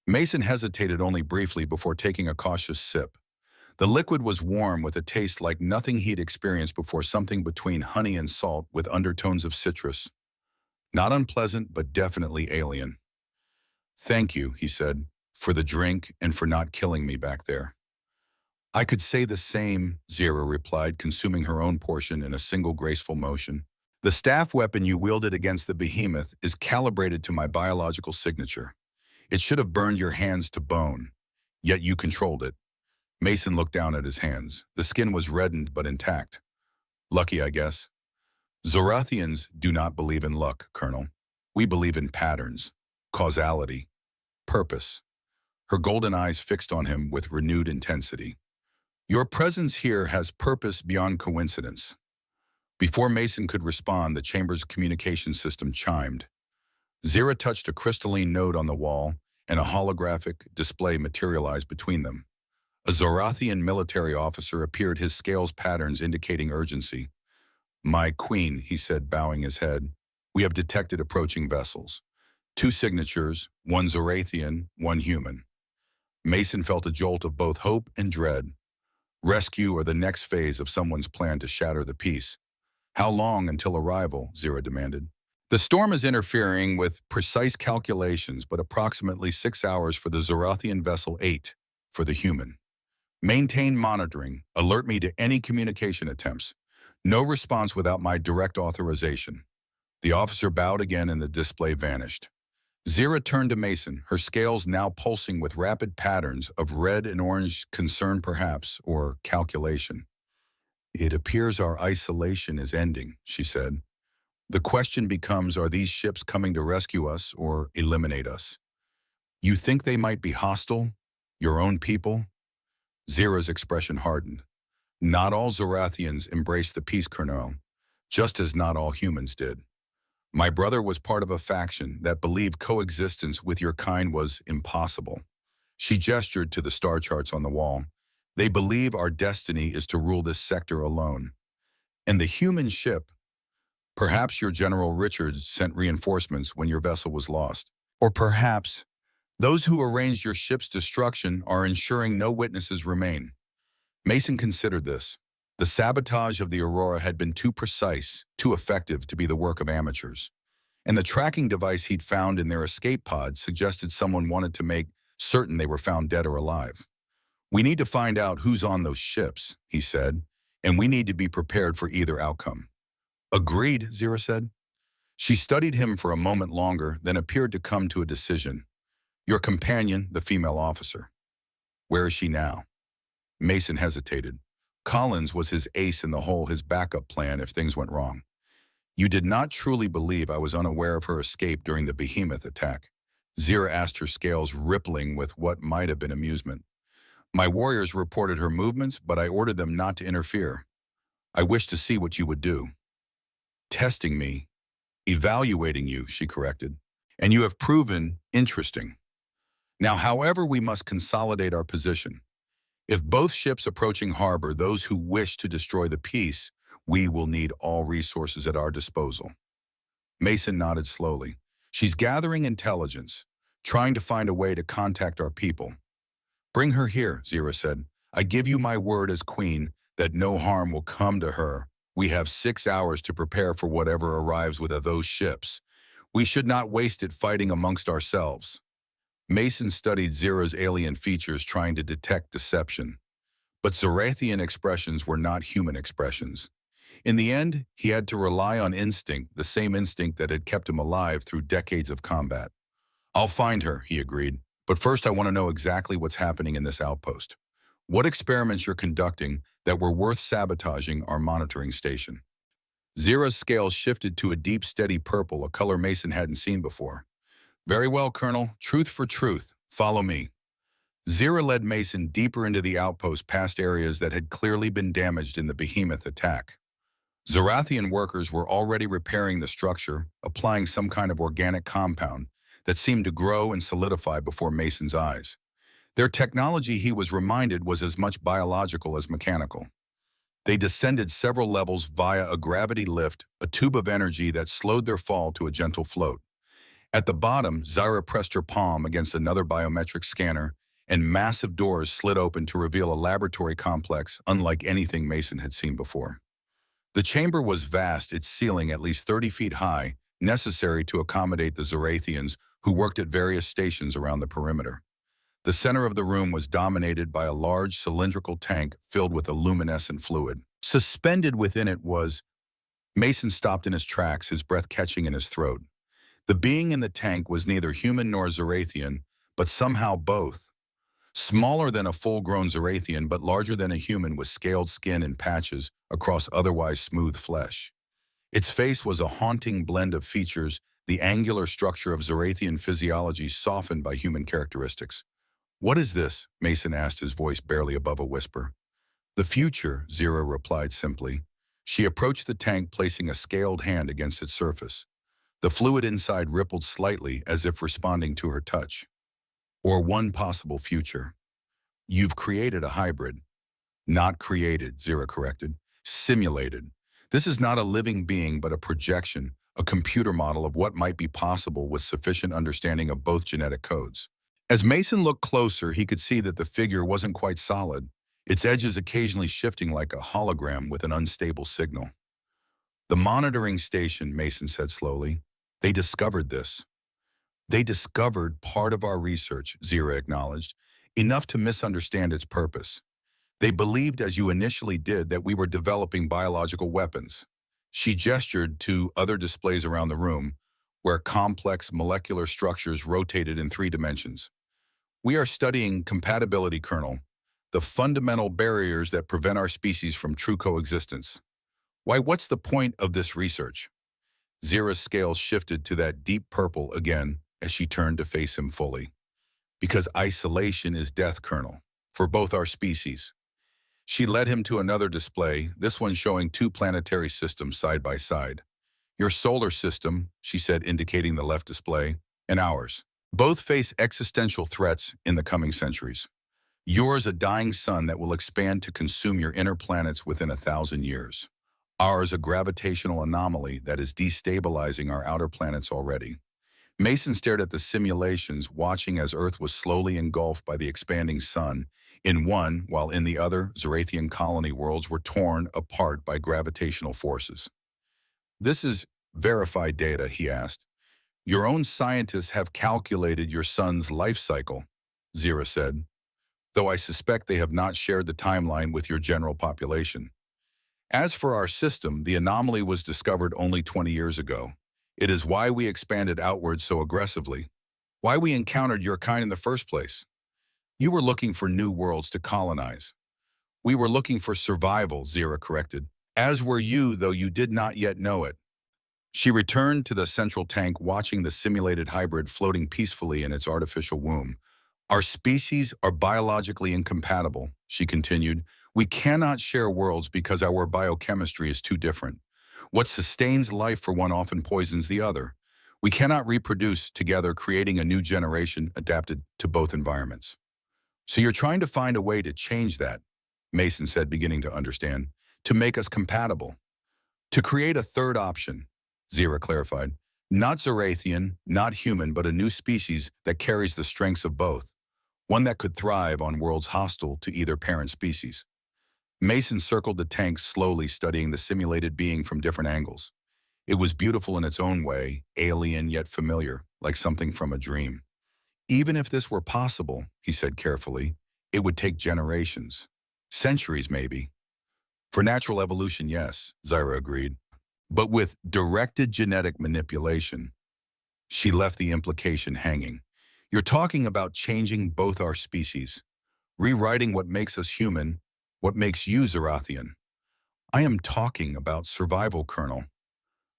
Mason hesitated only briefly before taking a cautious sip. The liquid was warm with a taste like nothing he'd experienced before, something between honey and salt with undertones of citrus. Not unpleasant, but definitely alien. "Thank you," he said, "for the drink and for not killing me back there." "I could say the same," Zira replied, consuming her own portion in a single graceful motion. "The staff weapon you wielded against the behemoth is calibrated to my biological signature. It should have burned your hands to bone, yet you controlled it." Mason looked down at his hands. The skin was reddened but intact. "Lucky, I guess." "Zorathians do not believe in luck, Colonel. We believe in patterns, causality, purpose." Her golden eyes fixed on him with renewed intensity. "Your presence here has purpose beyond coincidence." Before Mason could respond, the chamber's communication system chimed. Zira touched a crystalline node on the wall, and a holographic display materialized between them. A Zorathian military officer appeared, his scales patterns indicating urgency. "My queen," he said, bowing his head, "we have detected approaching vessels. 2 signatures, one Zorathian, one human." Mason felt a jolt of both hope and dread. Rescue or the next phase of someone's plan to shatter the peace. "How long until arrival?" Zira demanded. "The storm is interfering with precise calculations, but approximately 6 hours for the Zorathian vessel, 8 for the human. Maintain monitoring. Alert me to any communication attempts. No response without my direct authorization." The officer bowed again and the display vanished. Zira turned to Mason, her scales now pulsing with rapid patterns of red and orange, concern perhaps, or calculation. "It appears our isolation is ending," she said. "The question becomes, are these ships coming to rescue us or eliminate us? You think they might be hostile? Your own people?" Zira's expression hardened. "Not all Zorathians embrace the peace, Colonel, just as not all humans did. My brother was part of a faction that believed coexistence with your kind was impossible." She gestured to the star charts on the wall. They believe our destiny is to rule this sector alone. And the human ship, perhaps your General Richards sent reinforcements when your vessel was lost. Or perhaps those who arranged your ship's destruction are ensuring no witnesses remain. Mason considered this. The sabotage of the Aurora had been too precise, too effective to be the work of amateurs. And the tracking device he'd found in their escape pod suggested someone wanted to make certain they were found dead or alive. We need to find out who's on those ships, he said, and we need to be prepared for either outcome. Agreed, Zira said. She studied him for a moment longer, then appeared to come to a decision. Your companion, the female officer. Where is she now? Mason hesitated. Collins was his ace in the hole, his backup plan if things went wrong. You did not truly believe I was unaware of her escape during the behemoth attack? Zira asked, her scales rippling with what might have been amusement. My warriors reported her movements, but I ordered them not to interfere. I wished to see what you would do. Testing me, evaluating you, she corrected. And you have proven interesting. Now, however, we must consolidate our position. If both ships approaching harbor those who wish to destroy the peace, we will need all resources at our disposal. Mason nodded slowly. She's gathering intelligence, trying to find a way to contact our people. Bring her here, Zira said. I give you my word as queen that no harm will come to her. We have 6 hours to prepare for whatever arrives with those ships. We should not waste it fighting amongst ourselves. Mason studied Zira's alien features, trying to detect deception. But Zorathian expressions were not human expressions. In the end, he had to rely on instinct, the same instinct that had kept him alive through decades of combat. I'll find her, he agreed. But first I want to know exactly what's happening in this outpost. What experiments you're conducting that were worth sabotaging our monitoring station. Zira's scales shifted to a deep, steady purple, a color Mason hadn't seen before. Very well, Colonel. Truth for truth. Follow me. Zira led Mason deeper into the outpost, past areas that had clearly been damaged in the behemoth attack. Zorathian workers were already repairing the structure, applying some kind of organic compound that seemed to grow and solidify before Mason's eyes. Their technology, he was reminded, was as much biological as mechanical. They descended several levels via a gravity lift, a tube of energy that slowed their fall to a gentle float. At the bottom, Zira pressed her palm against another biometric scanner, and massive doors slid open to reveal a laboratory complex unlike anything Mason had seen before. The chamber was vast, its ceiling at least 30 feet high, necessary to accommodate the Zorathians who worked at various stations around the perimeter. The center of the room was dominated by a large cylindrical tank filled with a luminescent fluid. Suspended within it was... Mason stopped in his tracks, his breath catching in his throat. The being in the tank was neither human nor Zorathian, but somehow both. Smaller than a full-grown Zorathian, but larger than a human with scaled skin and patches across otherwise smooth flesh. Its face was a haunting blend of features, the angular structure of Zorathian physiology softened by human characteristics. What is this? Mason asked, his voice barely above a whisper. The future, Zira replied simply. She approached the tank, placing a scaled hand against its surface. The fluid inside rippled slightly as if responding to her touch. Or one possible future. You've created a hybrid. Not created, Zira corrected. Simulated. This is not a living being, but a projection, a computer model of what might be possible with sufficient understanding of both genetic codes. As Mason looked closer, he could see that the figure wasn't quite solid, its edges occasionally shifting like a hologram with an unstable signal. The monitoring station, Mason said slowly. They discovered this. They discovered part of our research, Zira acknowledged, enough to misunderstand its purpose. They believed, as you initially did, that we were developing biological weapons. She gestured to other displays around the room, where complex molecular structures rotated in 3 dimensions. We are studying compatibility, Colonel, the fundamental barriers that prevent our species from true coexistence. Why, what's the point of this research? Zira's scales shifted to that deep purple again as she turned to face him fully. Because isolation is death, Colonel, for both our species. She led him to another display, this one showing 2 planetary systems side by side. Your solar system, she said, indicating the left display, and ours. Both face existential threats in the coming centuries. Yours a dying sun that will expand to consume your inner planets within 1,000 years. Ours a gravitational anomaly that is destabilizing our outer planets already. Mason stared at the simulations, watching as Earth was slowly engulfed by the expanding sun. In one, while in the other, Zarathian colony worlds were torn apart by gravitational forces. This is verified data, he asked. Your own scientists have calculated your sun's life cycle, Zira said, though I suspect they have not shared the timeline with your general population. As for our system, the anomaly was discovered only 20 years ago. It is why we expanded outward so aggressively, why we encountered your kind in the first place. You were looking for new worlds to colonize. We were looking for survival, Zira corrected. As were you, though you did not yet know it. She returned to the central tank, watching the simulated hybrid floating peacefully in its artificial womb. Our species are biologically incompatible, she continued. We cannot share worlds because our biochemistry is too different. What sustains life for one often poisons the other. We cannot reproduce together, creating a new generation adapted to both environments. So you're trying to find a way to change that, Mason said, beginning to understand, to make us compatible. To create a third option, Zira clarified. Not Zarathian, not human, but a new species that carries the strengths of both. One that could thrive on worlds hostile to either parent species. Mason circled the tank slowly, studying the simulated being from different angles. It was beautiful in its own way, alien yet familiar, like something from a dream. Even if this were possible, he said carefully, it would take generations. Centuries, maybe. For natural evolution, yes, Zyra agreed. But with directed genetic manipulation, she left the implication hanging. You're talking about changing both our species, rewriting what makes us human, what makes you Zarathian. I am talking about survival, Colonel.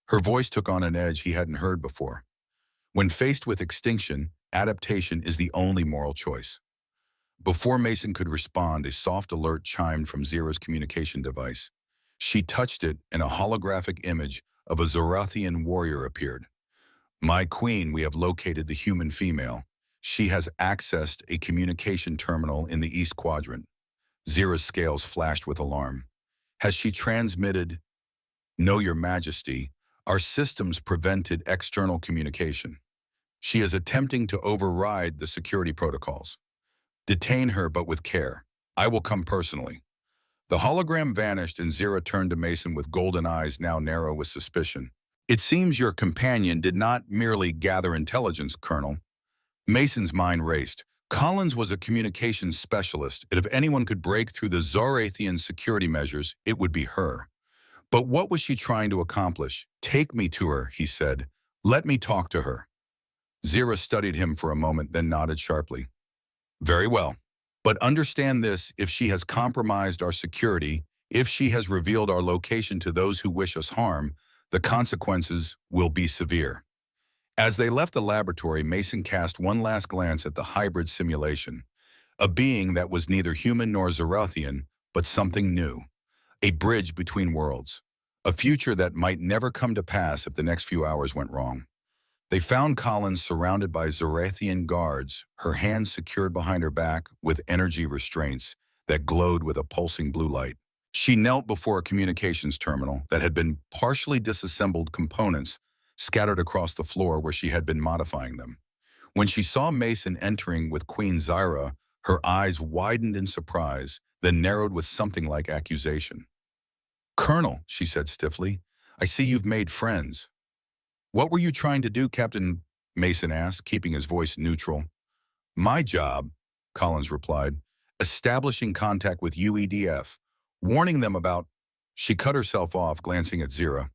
Her voice took on an edge he hadn't heard before. When faced with extinction, adaptation is the only moral choice. Before Mason could respond, a soft alert chimed from Zira's communication device. She touched it, and a holographic image of a Zarathian warrior appeared. My queen, we have located the human female. She has accessed a communication terminal in the East Quadrant. Zira's scales flashed with alarm. Has she transmitted? No, Your Majesty. Our systems prevented external communication. She is attempting to override the security protocols. Detain her, but with care. I will come personally. The hologram vanished, and Zira turned to Mason with golden eyes now narrow with suspicion. It seems your companion did not merely gather intelligence, Colonel. Mason's mind raced. Collins was a communications specialist, and if anyone could break through the Zarathian security measures, it would be her. But what was she trying to accomplish? Take me to her, he said. Let me talk to her. Zira studied him for a moment, then nodded sharply. Very well. But understand this, if she has compromised our security, if she has revealed our location to those who wish us harm, the consequences will be severe. As they left the laboratory, Mason cast one last glance at the hybrid simulation, a being that was neither human nor Zarathian, but something new, a bridge between worlds, a future that might never come to pass if the next few hours went wrong. They found Collins surrounded by Zarathian guards, her hands secured behind her back with energy restraints that glowed with a pulsing blue light. She knelt before a communications terminal that had been partially disassembled components scattered across the floor where she had been modifying them. When she saw Mason entering with Queen Zyra, her eyes widened in surprise, then narrowed with something like accusation. Colonel, she said stiffly, I see you've made friends. What were you trying to do, Captain? Mason asked, keeping his voice neutral. My job, Collins replied, establishing contact with UEDF, warning them about... She cut herself off, glancing at Zira.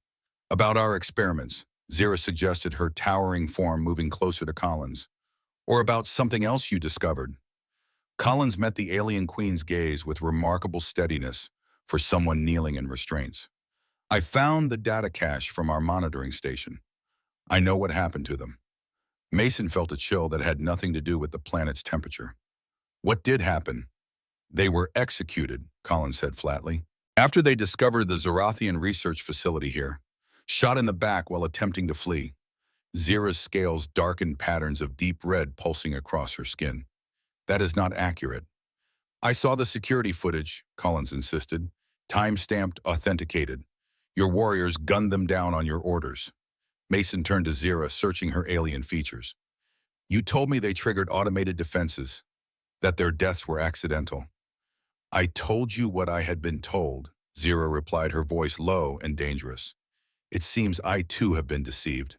About our experiments, Zira suggested, her towering form moving closer to Collins. Or about something else you discovered. Collins met the alien queen's gaze with remarkable steadiness for someone kneeling in restraints. I found the data cache from our monitoring station. I know what happened to them. Mason felt a chill that had nothing to do with the planet's temperature. What did happen? They were executed, Collins said flatly, after they discovered the Zarathian research facility here, shot in the back while attempting to flee. Zira's scales darkened, patterns of deep red pulsing across her skin. That is not accurate. I saw the security footage, Collins insisted. Time-stamped, authenticated. Your warriors gunned them down on your orders. Mason turned to Zira, searching her alien features. You told me they triggered automated defenses, that their deaths were accidental. I told you what I had been told, Zira replied, her voice low and dangerous. It seems I too have been deceived.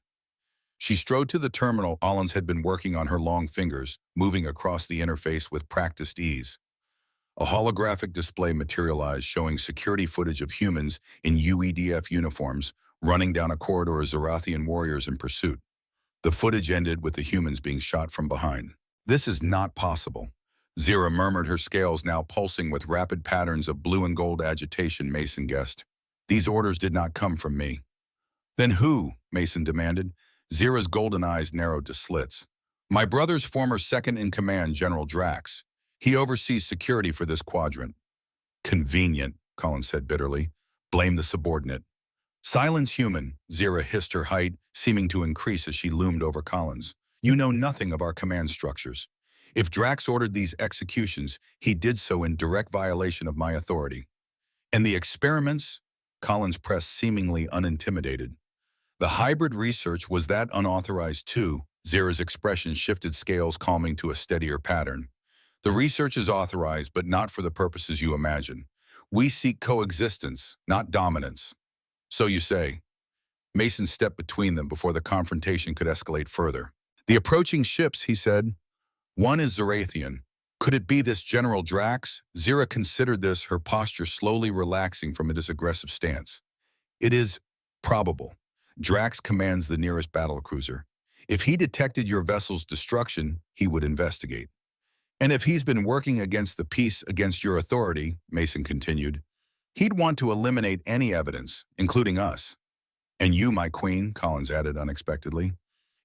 She strode to the terminal Collins had been working on, her long fingers, moving across the interface with practiced ease. A holographic display materialized, showing security footage of humans in UEDF uniforms running down a corridor of Zarathian warriors in pursuit. The footage ended with the humans being shot from behind. This is not possible. Zira murmured, her scales now pulsing with rapid patterns of blue and gold agitation. Mason guessed. These orders did not come from me. Then who? Mason demanded. Zira's golden eyes narrowed to slits. My brother's former second-in-command, General Drax. He oversees security for this quadrant. Convenient, Collins said bitterly. Blame the subordinate. Silence, human, Zira hissed, her height seeming to increase as she loomed over Collins. You know nothing of our command structures. If Drax ordered these executions, he did so in direct violation of my authority. And the experiments? Collins pressed, seemingly unintimidated. The hybrid research, was that unauthorized too? Zira's expression shifted, scales calming to a steadier pattern. The research is authorized, but not for the purposes you imagine. We seek coexistence, not dominance. So you say. Mason stepped between them before the confrontation could escalate further. The approaching ships, he said. One is Zarathian. Could it be this General Drax? Zira considered this, her posture slowly relaxing from its aggressive stance. It is probable. Drax commands the nearest battlecruiser. If he detected your vessel's destruction, he would investigate. And if he's been working against the peace, against your authority, Mason continued, he'd want to eliminate any evidence, including us. And you, my queen, Collins added unexpectedly.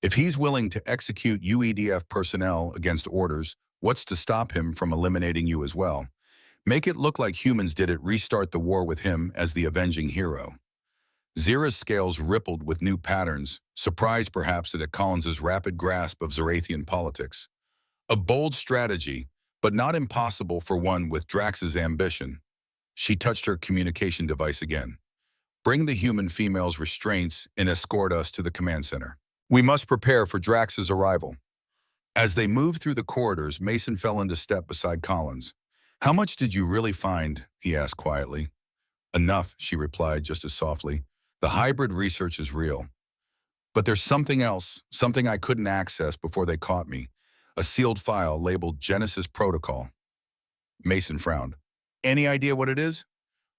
If he's willing to execute UEDF personnel against orders, what's to stop him from eliminating you as well? Make it look like humans did it, restart the war with him as the avenging hero. Zira's scales rippled with new patterns, surprised perhaps at Collins's rapid grasp of Zarathian politics. A bold strategy, but not impossible for one with Drax's ambition. She touched her communication device again. Bring the human female's restraints and escort us to the command center. We must prepare for Drax's arrival. As they moved through the corridors, Mason fell into step beside Collins. How much did you really find? He asked quietly. Enough, she replied just as softly. The hybrid research is real. But there's something else, something I couldn't access before they caught me. A sealed file labeled Genesis Protocol. Mason frowned. Any idea what it is?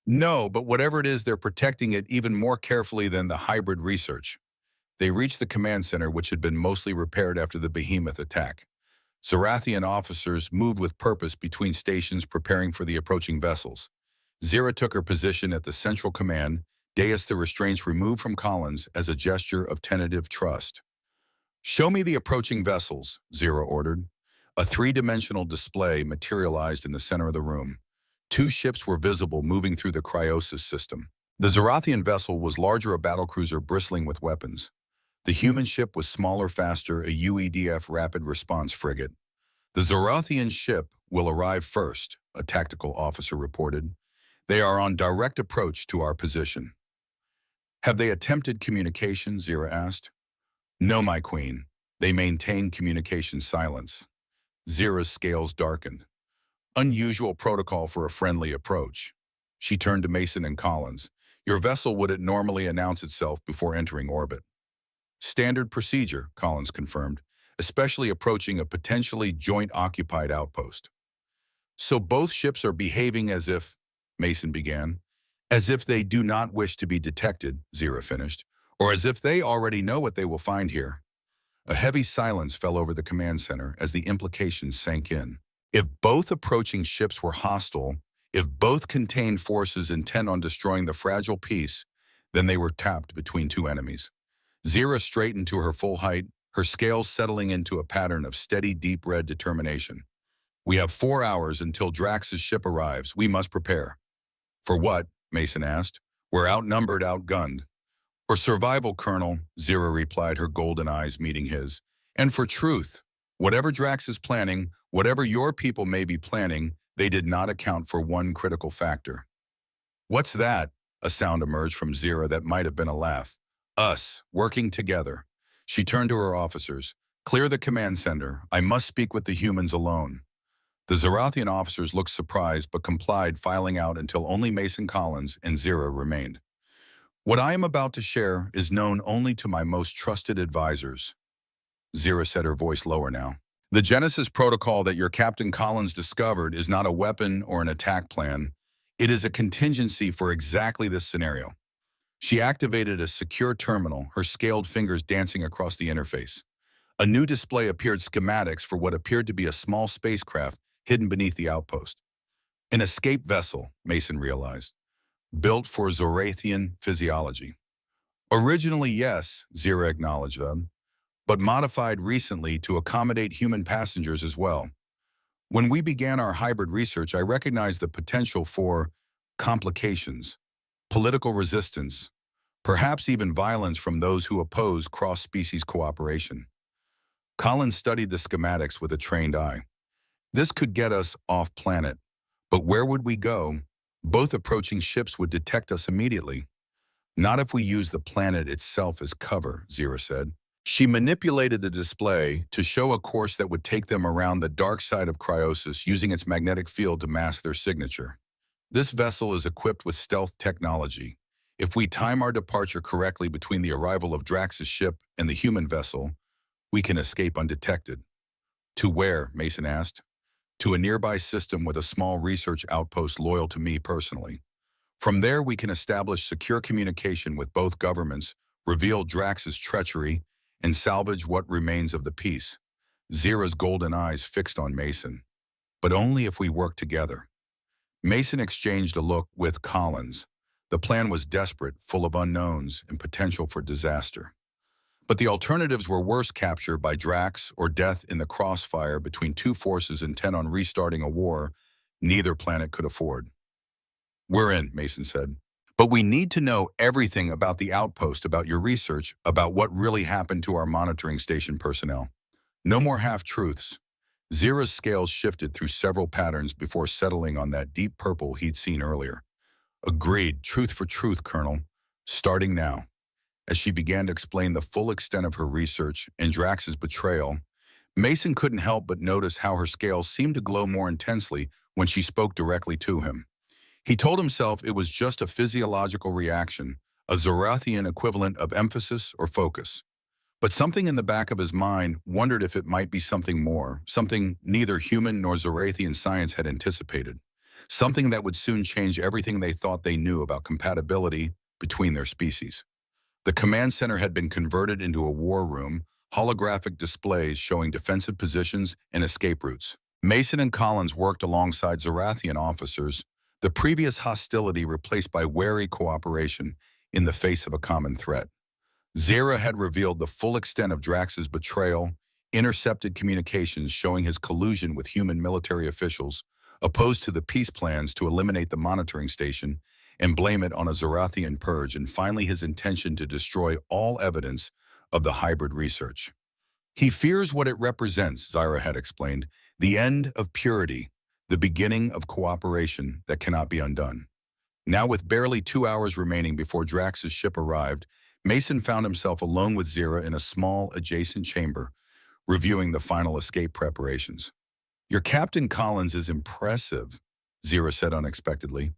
No, but whatever it is, they're protecting it even more carefully than the hybrid research. They reached the command center, which had been mostly repaired after the behemoth attack. Zarathian officers moved with purpose between stations, preparing for the approaching vessels. Zira took her position at the central command, dais the restraints removed from Collins as a gesture of tentative trust. Show me the approaching vessels, Zira ordered. A three-dimensional display materialized in the center of the room. Two ships were visible, moving through the cryosis system. The Zarathian vessel was larger, a battlecruiser bristling with weapons. The human ship was smaller, faster, a UEDF rapid response frigate. The Zarathian ship will arrive first, a tactical officer reported. They are on direct approach to our position. Have they attempted communication? Zira asked. No, my queen. They maintain communication silence. Zira's scales darkened. Unusual protocol for a friendly approach. She turned to Mason and Collins. Your vessel wouldn't normally announce itself before entering orbit. Standard procedure, Collins confirmed, especially approaching a potentially joint-occupied outpost. So both ships are behaving as if, Mason began, as if they do not wish to be detected, Zira finished, or as if they already know what they will find here. A heavy silence fell over the command center as the implications sank in. If both approaching ships were hostile, if both contained forces intent on destroying the fragile peace, then they were tapped between two enemies. Zira straightened to her full height, her scales settling into a pattern of steady, deep red determination. We have 4 hours until Drax's ship arrives. We must prepare. For what? Mason asked. We're outnumbered, outgunned. For survival, Colonel, Zira replied, her golden eyes meeting his. And for truth. Whatever Drax is planning, whatever your people may be planning, they did not account for one critical factor. "What's that?" A sound emerged from Zira that might have been a laugh. "Us, working together." She turned to her officers. "Clear the command center. I must speak with the humans alone." The Zarathian officers looked surprised but complied, filing out until only Mason Collins and Zira remained. "What I am about to share is known only to my most trusted advisors," Zira said, her voice lower now. "The Genesis protocol that your Captain Collins discovered is not a weapon or an attack plan. It is a contingency for exactly this scenario." She activated a secure terminal, her scaled fingers dancing across the interface. A new display appeared, schematics for what appeared to be a small spacecraft hidden beneath the outpost. An escape vessel, Mason realized, built for Zorathian physiology. Originally, yes, Zira acknowledged them, but modified recently to accommodate human passengers as well. When we began our hybrid research, I recognized the potential for complications, political resistance, perhaps even violence from those who oppose cross-species cooperation. Collins studied the schematics with a trained eye. This could get us off-planet, but where would we go? Both approaching ships would detect us immediately. "Not if we use the planet itself as cover," Zira said. She manipulated the display to show a course that would take them around the dark side of Cryosis, using its magnetic field to mask their signature. "This vessel is equipped with stealth technology. If we time our departure correctly between the arrival of Drax's ship and the human vessel, we can escape undetected." "To where?" Mason asked. "To a nearby system with a small research outpost loyal to me personally. From there, we can establish secure communication with both governments, reveal Drax's treachery, and salvage what remains of the peace." Zira's golden eyes fixed on Mason. "But only if we work together." Mason exchanged a look with Collins. The plan was desperate, full of unknowns and potential for disaster. But the alternatives were worse: capture by Drax or death in the crossfire between two forces intent on restarting a war neither planet could afford. "We're in," Mason said. "But we need to know everything about the outpost, about your research, about what really happened to our monitoring station personnel. No more half-truths." Zira's scales shifted through several patterns before settling on that deep purple he'd seen earlier. "Agreed. Truth for truth, Colonel. Starting now." As she began to explain the full extent of her research and Drax's betrayal, Mason couldn't help but notice how her scales seemed to glow more intensely when she spoke directly to him. He told himself it was just a physiological reaction, a Zorathian equivalent of emphasis or focus. But something in the back of his mind wondered if it might be something more, something neither human nor Zorathian science had anticipated, something that would soon change everything they thought they knew about compatibility between their species. The command center had been converted into a war room, holographic displays showing defensive positions and escape routes. Mason and Collins worked alongside Zorathian officers, the previous hostility replaced by wary cooperation in the face of a common threat. Zira had revealed the full extent of Drax's betrayal, intercepted communications showing his collusion with human military officials, opposed to the peace plans to eliminate the monitoring station and blame it on a Zorathian purge, and finally his intention to destroy all evidence of the hybrid research. "He fears what it represents," Zira had explained, "the end of purity, the beginning of cooperation that cannot be undone." Now, with barely 2 hours remaining before Drax's ship arrived, Mason found himself alone with Zira in a small, adjacent chamber, reviewing the final escape preparations. "Your Captain Collins is impressive," Zira said unexpectedly.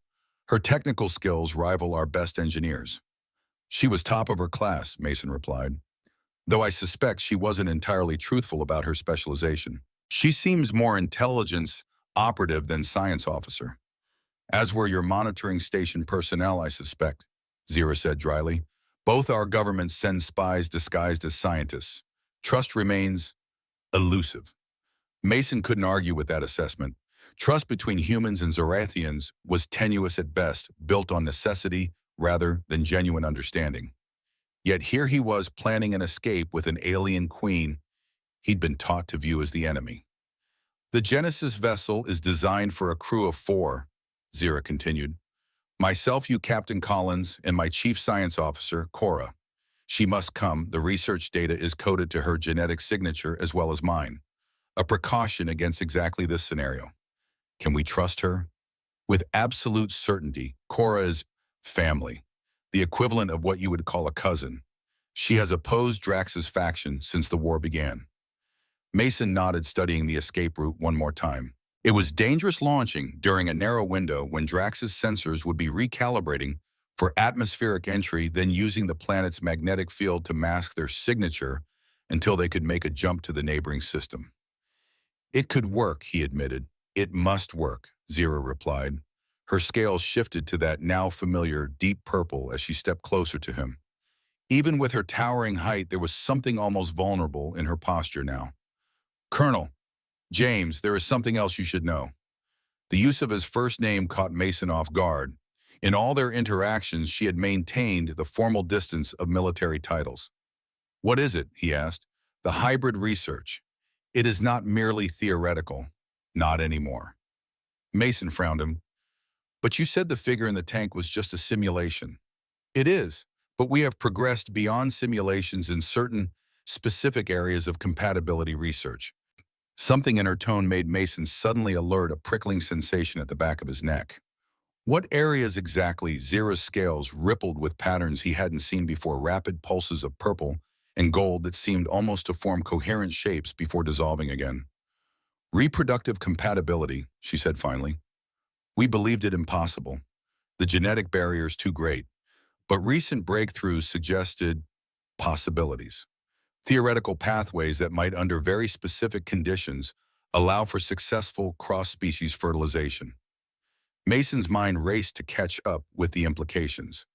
"Her technical skills rival our best engineers." "She was top of her class," Mason replied, "though I suspect she wasn't entirely truthful about her specialization. She seems more intelligence operative than science officer." "As were your monitoring station personnel, I suspect," Zira said dryly. "Both our governments send spies disguised as scientists. Trust remains elusive." Mason couldn't argue with that assessment. Trust between humans and Zorathians was tenuous at best, built on necessity rather than genuine understanding. Yet here he was planning an escape with an alien queen he'd been taught to view as the enemy. "The Genesis vessel is designed for a crew of 4, Zira continued. "Myself, you Captain Collins, and my chief science officer, Cora. She must come. The research data is coded to her genetic signature as well as mine. A precaution against exactly this scenario." Can we trust her? With absolute certainty, Cora is family, the equivalent of what you would call a cousin. She has opposed Drax's faction since the war began. Mason nodded, studying the escape route one more time. It was dangerous launching during a narrow window when Drax's sensors would be recalibrating for atmospheric entry, then using the planet's magnetic field to mask their signature until they could make a jump to the neighboring system. It could work, he admitted. It must work, Zira replied. Her scales shifted to that now familiar deep purple as she stepped closer to him. Even with her towering height, there was something almost vulnerable in her posture now. Colonel, James, there is something else you should know. The use of his first name caught Mason off guard. In all their interactions, she had maintained the formal distance of military titles. What is it? He asked. The hybrid research. It is not merely theoretical. Not anymore. Mason frowned him. But you said the figure in the tank was just a simulation. It is, but we have progressed beyond simulations in certain specific areas of compatibility research. Something in her tone made Mason suddenly alert, a prickling sensation at the back of his neck. What areas exactly? Zira's scales rippled with patterns he hadn't seen before, rapid pulses of purple and gold that seemed almost to form coherent shapes before dissolving again. Reproductive compatibility, she said finally. We believed it impossible. The genetic barriers too great. But recent breakthroughs suggested possibilities. Theoretical pathways that might, under very specific conditions, allow for successful cross-species fertilization. Mason's mind raced to catch up with the implications.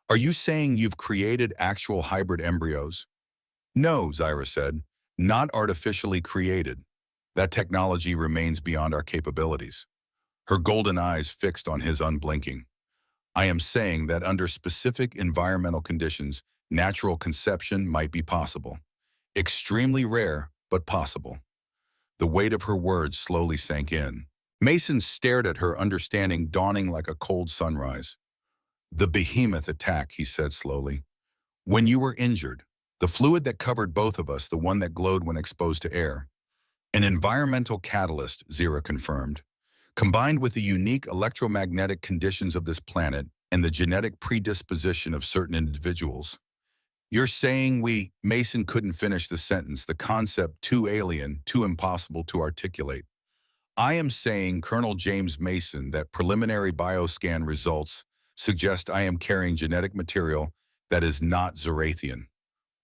Are you saying you've created actual hybrid embryos? No, Zira said, not artificially created. That technology remains beyond our capabilities. Her golden eyes fixed on his, unblinking. I am saying that under specific environmental conditions, natural conception might be possible. Extremely rare, but possible. The weight of her words slowly sank in. Mason stared at her, understanding dawning like a cold sunrise. The behemoth attack, he said slowly. When you were injured, the fluid that covered both of us, the one that glowed when exposed to air. An environmental catalyst, Zira confirmed. Combined with the unique electromagnetic conditions of this planet and the genetic predisposition of certain individuals. You're saying Mason couldn't finish the sentence, the concept too alien, too impossible to articulate. I am saying, Colonel James Mason, that preliminary bioscan results suggest I am carrying genetic material that is not Zerathian.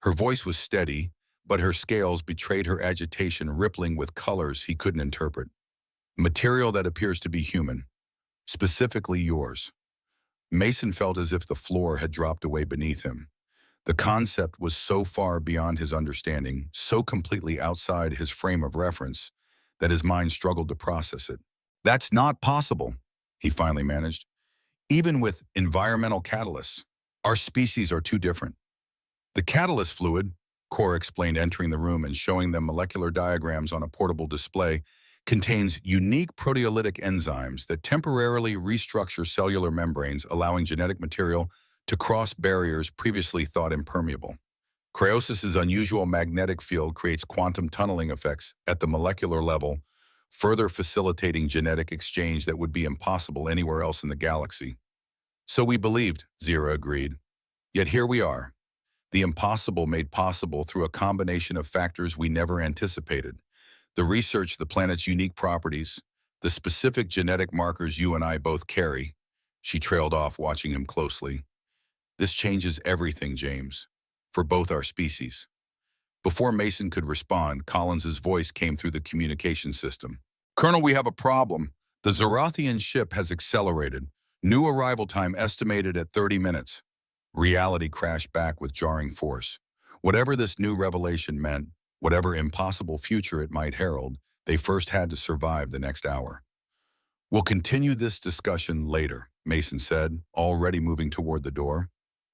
Her voice was steady, but her scales betrayed her agitation, rippling with colors he couldn't interpret. Material that appears to be human, specifically yours. Mason felt as if the floor had dropped away beneath him. The concept was so far beyond his understanding, so completely outside his frame of reference, that his mind struggled to process it. That's not possible, he finally managed. Even with environmental catalysts, our species are too different. The catalyst fluid, Cora explained, entering the room and showing them molecular diagrams on a portable display, contains unique proteolytic enzymes that temporarily restructure cellular membranes, allowing genetic material to cross barriers previously thought impermeable. Cryosis's unusual magnetic field creates quantum tunneling effects at the molecular level, further facilitating genetic exchange that would be impossible anywhere else in the galaxy. So we believed, Zira agreed. Yet here we are. The impossible made possible through a combination of factors we never anticipated. The research, the planet's unique properties, the specific genetic markers you and I both carry. She trailed off, watching him closely. This changes everything, James, for both our species. Before Mason could respond, Collins's voice came through the communication system. Colonel, we have a problem. The Zerathian ship has accelerated. New arrival time estimated at 30 minutes. Reality crashed back with jarring force. Whatever this new revelation meant, whatever impossible future it might herald, they first had to survive the next hour. We'll continue this discussion later, Mason said, already moving toward the door.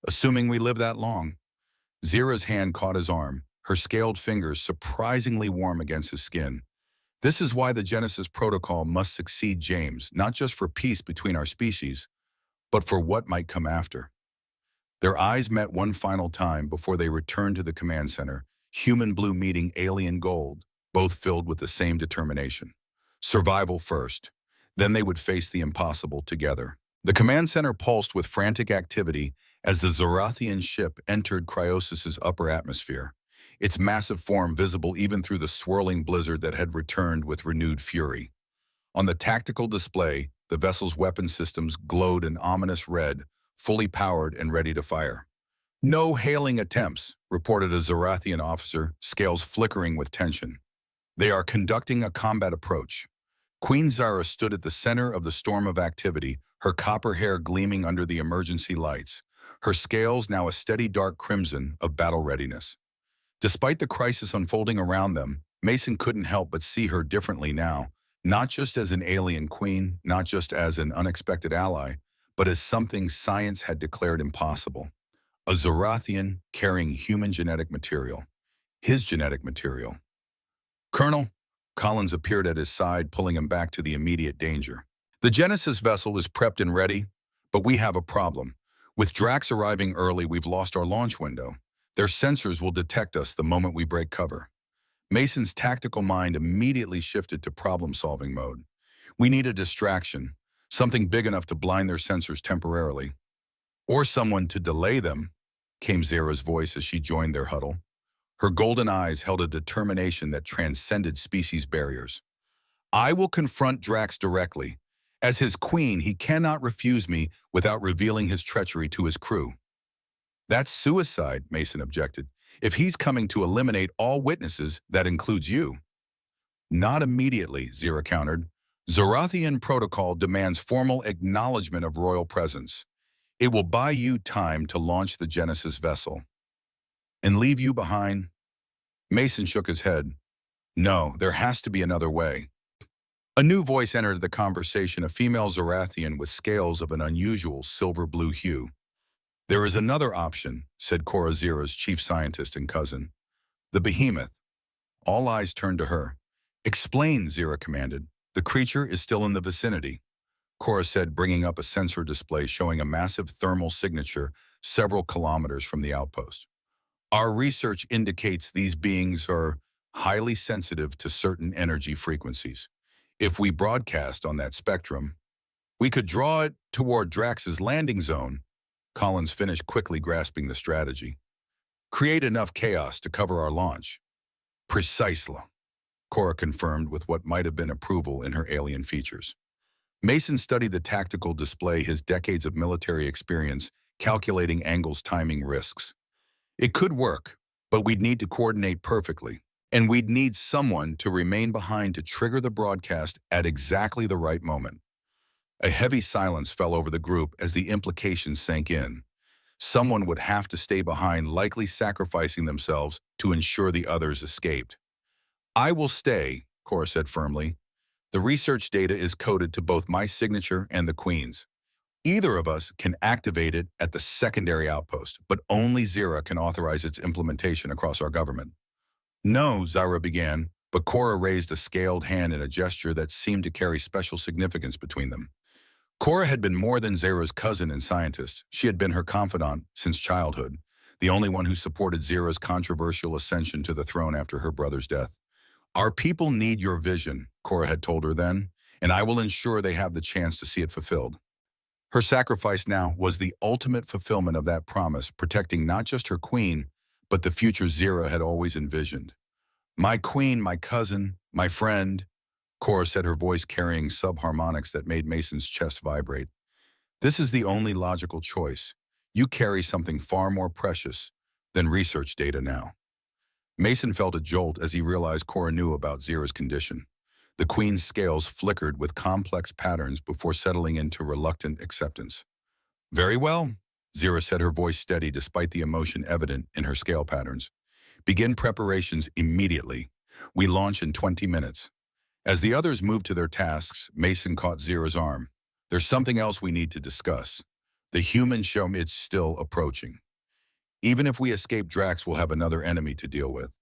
Assuming we live that long. Zira's hand caught his arm, her scaled fingers surprisingly warm against his skin. This is why the Genesis Protocol must succeed, James, not just for peace between our species, but for what might come after. Their eyes met one final time before they returned to the command center, human blue meeting alien gold, both filled with the same determination. Survival first. Then they would face the impossible together. The command center pulsed with frantic activity as the Zorathian ship entered Cryosis's upper atmosphere, its massive form visible even through the swirling blizzard that had returned with renewed fury. On the tactical display, the vessel's weapon systems glowed an ominous red, fully powered and ready to fire. "No hailing attempts," reported a Zorathian officer, scales flickering with tension. "They are conducting a combat approach." Queen Zara stood at the center of the storm of activity, her copper hair gleaming under the emergency lights, her scales now a steady dark crimson of battle readiness. Despite the crisis unfolding around them, Mason couldn't help but see her differently now, not just as an alien queen, not just as an unexpected ally, but as something science had declared impossible. A Zorathian carrying human genetic material. His genetic material. "Colonel," Collins appeared at his side, pulling him back to the immediate danger. "The Genesis vessel is prepped and ready, but we have a problem. With Drax arriving early, we've lost our launch window. Their sensors will detect us the moment we break cover." Mason's tactical mind immediately shifted to problem-solving mode. "We need a distraction, something big enough to blind their sensors temporarily. Or someone to delay them," came Zara's voice as she joined their huddle. Her golden eyes held a determination that transcended species barriers. "I will confront Drax directly. As his queen, he cannot refuse me without revealing his treachery to his crew." "That's suicide," Mason objected. "If he's coming to eliminate all witnesses, that includes you." "Not immediately," Zira countered. "Zorathian protocol demands formal acknowledgement of royal presence. It will buy you time to launch the Genesis vessel." "And leave you behind?" Mason shook his head. "No, there has to be another way." A new voice entered the conversation, a female Zorathian with scales of an unusual silver-blue hue. "There is another option," said Cora, Zira's chief scientist and cousin. "The behemoth." All eyes turned to her. "Explain," Zira commanded. "The creature is still in the vicinity," Cora said, bringing up a sensor display showing a massive thermal signature several kilometers from the outpost. "Our research indicates these beings are highly sensitive to certain energy frequencies. If we broadcast on that spectrum, we could draw it toward Drax's landing zone." Collins finished, quickly grasping the strategy. "Create enough chaos to cover our launch." "Precisely," Cora confirmed with what might have been approval in her alien features. Mason studied the tactical display, his decades of military experience, calculating angles, timing, risks. "It could work, but we'd need to coordinate perfectly. And we'd need someone to remain behind to trigger the broadcast at exactly the right moment." A heavy silence fell over the group as the implications sank in. Someone would have to stay behind, likely sacrificing themselves to ensure the others escaped. "I will stay," Cora said firmly. "The research data is coded to both my signature and the Queen's. Either of us can activate it at the secondary outpost, but only Zira can authorize its implementation across our government." "No," Zara began, but Cora raised a scaled hand in a gesture that seemed to carry special significance between them. Cora had been more than Zara's cousin and scientist. She had been her confidant since childhood, the only one who supported Zara's controversial ascension to the throne after her brother's death. "Our people need your vision," Cora had told her then, "and I will ensure they have the chance to see it fulfilled." Her sacrifice now was the ultimate fulfillment of that promise, protecting not just her queen, but the future Zira had always envisioned. "My queen, my cousin, my friend," Cora said, her voice carrying subharmonics that made Mason's chest vibrate. "This is the only logical choice. You carry something far more precious than research data now." Mason felt a jolt as he realized Cora knew about Zira's condition. The Queen's scales flickered with complex patterns before settling into reluctant acceptance. "Very well," Zira said, her voice steady despite the emotion evident in her scale patterns. "Begin preparations immediately. We launch in 20 minutes. As the others moved to their tasks, Mason caught Zira's arm. "There's something else we need to discuss. The human show it's still approaching. Even if we escape Drax, we'll have another enemy to deal with."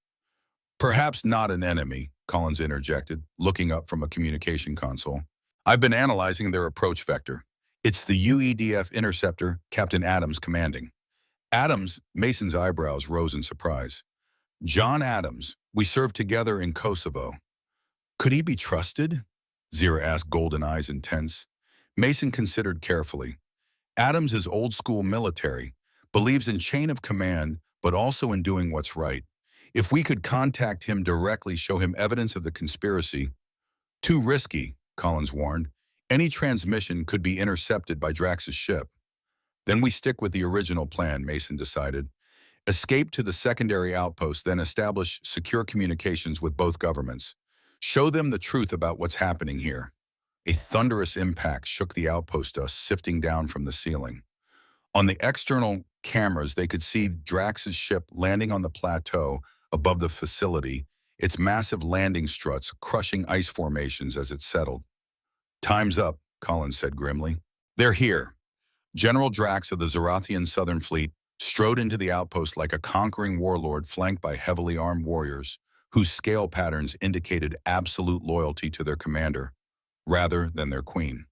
"Perhaps not an enemy," Collins interjected, looking up from a communication console. "I've been analyzing their approach vector. It's the UEDF interceptor Captain Adams commanding." "Adams?" Mason's eyebrows rose in surprise. "John Adams. We served together in Kosovo." "Could he be trusted?" Zira asked, golden eyes intense. Mason considered carefully. Adams is old-school military, believes in chain of command, but also in doing what's right. If we could contact him directly, show him evidence of the conspiracy. Too risky, Collins warned. Any transmission could be intercepted by Drax's ship. Then we stick with the original plan, Mason decided. Escape to the secondary outpost, then establish secure communications with both governments. Show them the truth about what's happening here. A thunderous impact shook the outpost dust sifting down from the ceiling. On the external cameras, they could see Drax's ship landing on the plateau above the facility, its massive landing struts crushing ice formations as it settled. Time's up, Collins said grimly. They're here. General Drax of the Zarathian Southern Fleet strode into the outpost like a conquering warlord flanked by heavily armed warriors whose scale patterns indicated absolute loyalty to their commander, rather than their queen.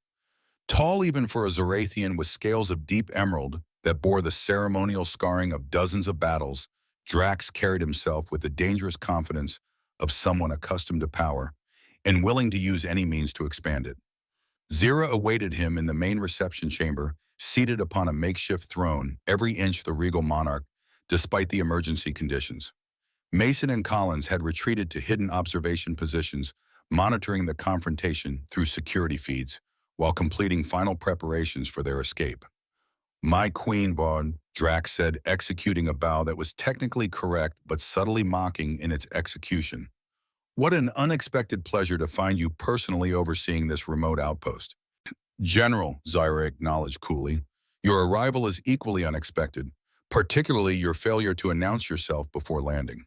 Tall even for a Zarathian with scales of deep emerald that bore the ceremonial scarring of dozens of battles, Drax carried himself with the dangerous confidence of someone accustomed to power and willing to use any means to expand it. Zira awaited him in the main reception chamber, seated upon a makeshift throne, every inch the regal monarch, despite the emergency conditions. Mason and Collins had retreated to hidden observation positions, monitoring the confrontation through security feeds, while completing final preparations for their escape. My queen, Bond, Drax said, executing a bow that was technically correct but subtly mocking in its execution. What an unexpected pleasure to find you personally overseeing this remote outpost. General, Zira acknowledged coolly, your arrival is equally unexpected, particularly your failure to announce yourself before landing.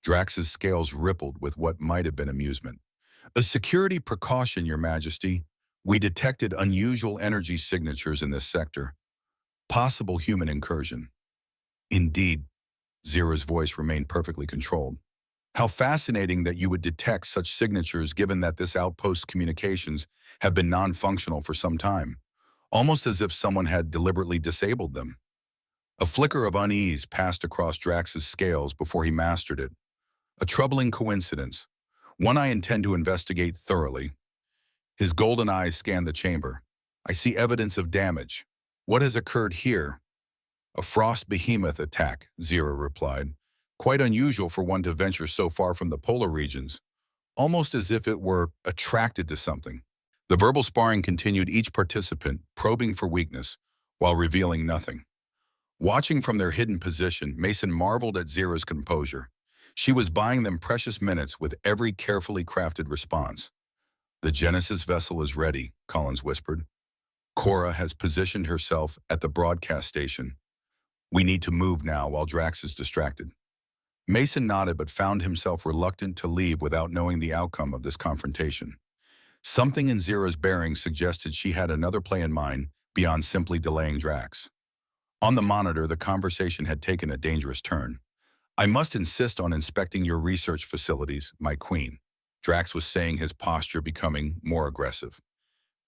Drax's scales rippled with what might have been amusement. A security precaution, Your Majesty. We detected unusual energy signatures in this sector. Possible human incursion. Indeed, Zira's voice remained perfectly controlled. How fascinating that you would detect such signatures given that this outpost's communications have been non-functional for some time, almost as if someone had deliberately disabled them. A flicker of unease passed across Drax's scales before he mastered it. A troubling coincidence, one I intend to investigate thoroughly. His golden eyes scanned the chamber. I see evidence of damage. What has occurred here? A frost behemoth attack, Zira replied. Quite unusual for one to venture so far from the polar regions, almost as if it were attracted to something. The verbal sparring continued, each participant probing for weakness while revealing nothing. Watching from their hidden position, Mason marveled at Zira's composure. She was buying them precious minutes with every carefully crafted response. The Genesis vessel is ready, Collins whispered. Cora has positioned herself at the broadcast station. We need to move now while Drax is distracted. Mason nodded but found himself reluctant to leave without knowing the outcome of this confrontation. Something in Zira's bearing suggested she had another play in mind beyond simply delaying Drax. On the monitor, the conversation had taken a dangerous turn. I must insist on inspecting your research facilities, my queen, Drax was saying, his posture becoming more aggressive.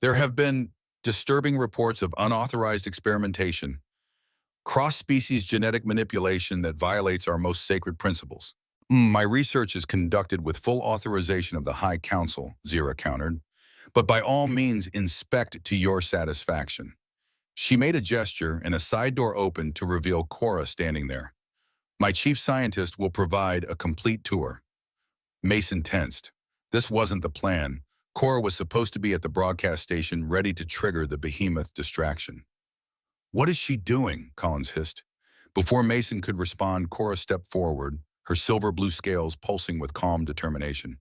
There have been disturbing reports of unauthorized experimentation, cross-species genetic manipulation that violates our most sacred principles. My research is conducted with full authorization of the High Council, Zira countered, but by all means inspect to your satisfaction. She made a gesture and a side door opened to reveal Cora standing there. My chief scientist will provide a complete tour. Mason tensed. This wasn't the plan. Cora was supposed to be at the broadcast station ready to trigger the behemoth distraction. What is she doing? Collins hissed. Before Mason could respond, Cora stepped forward, her silver-blue scales pulsing with calm determination.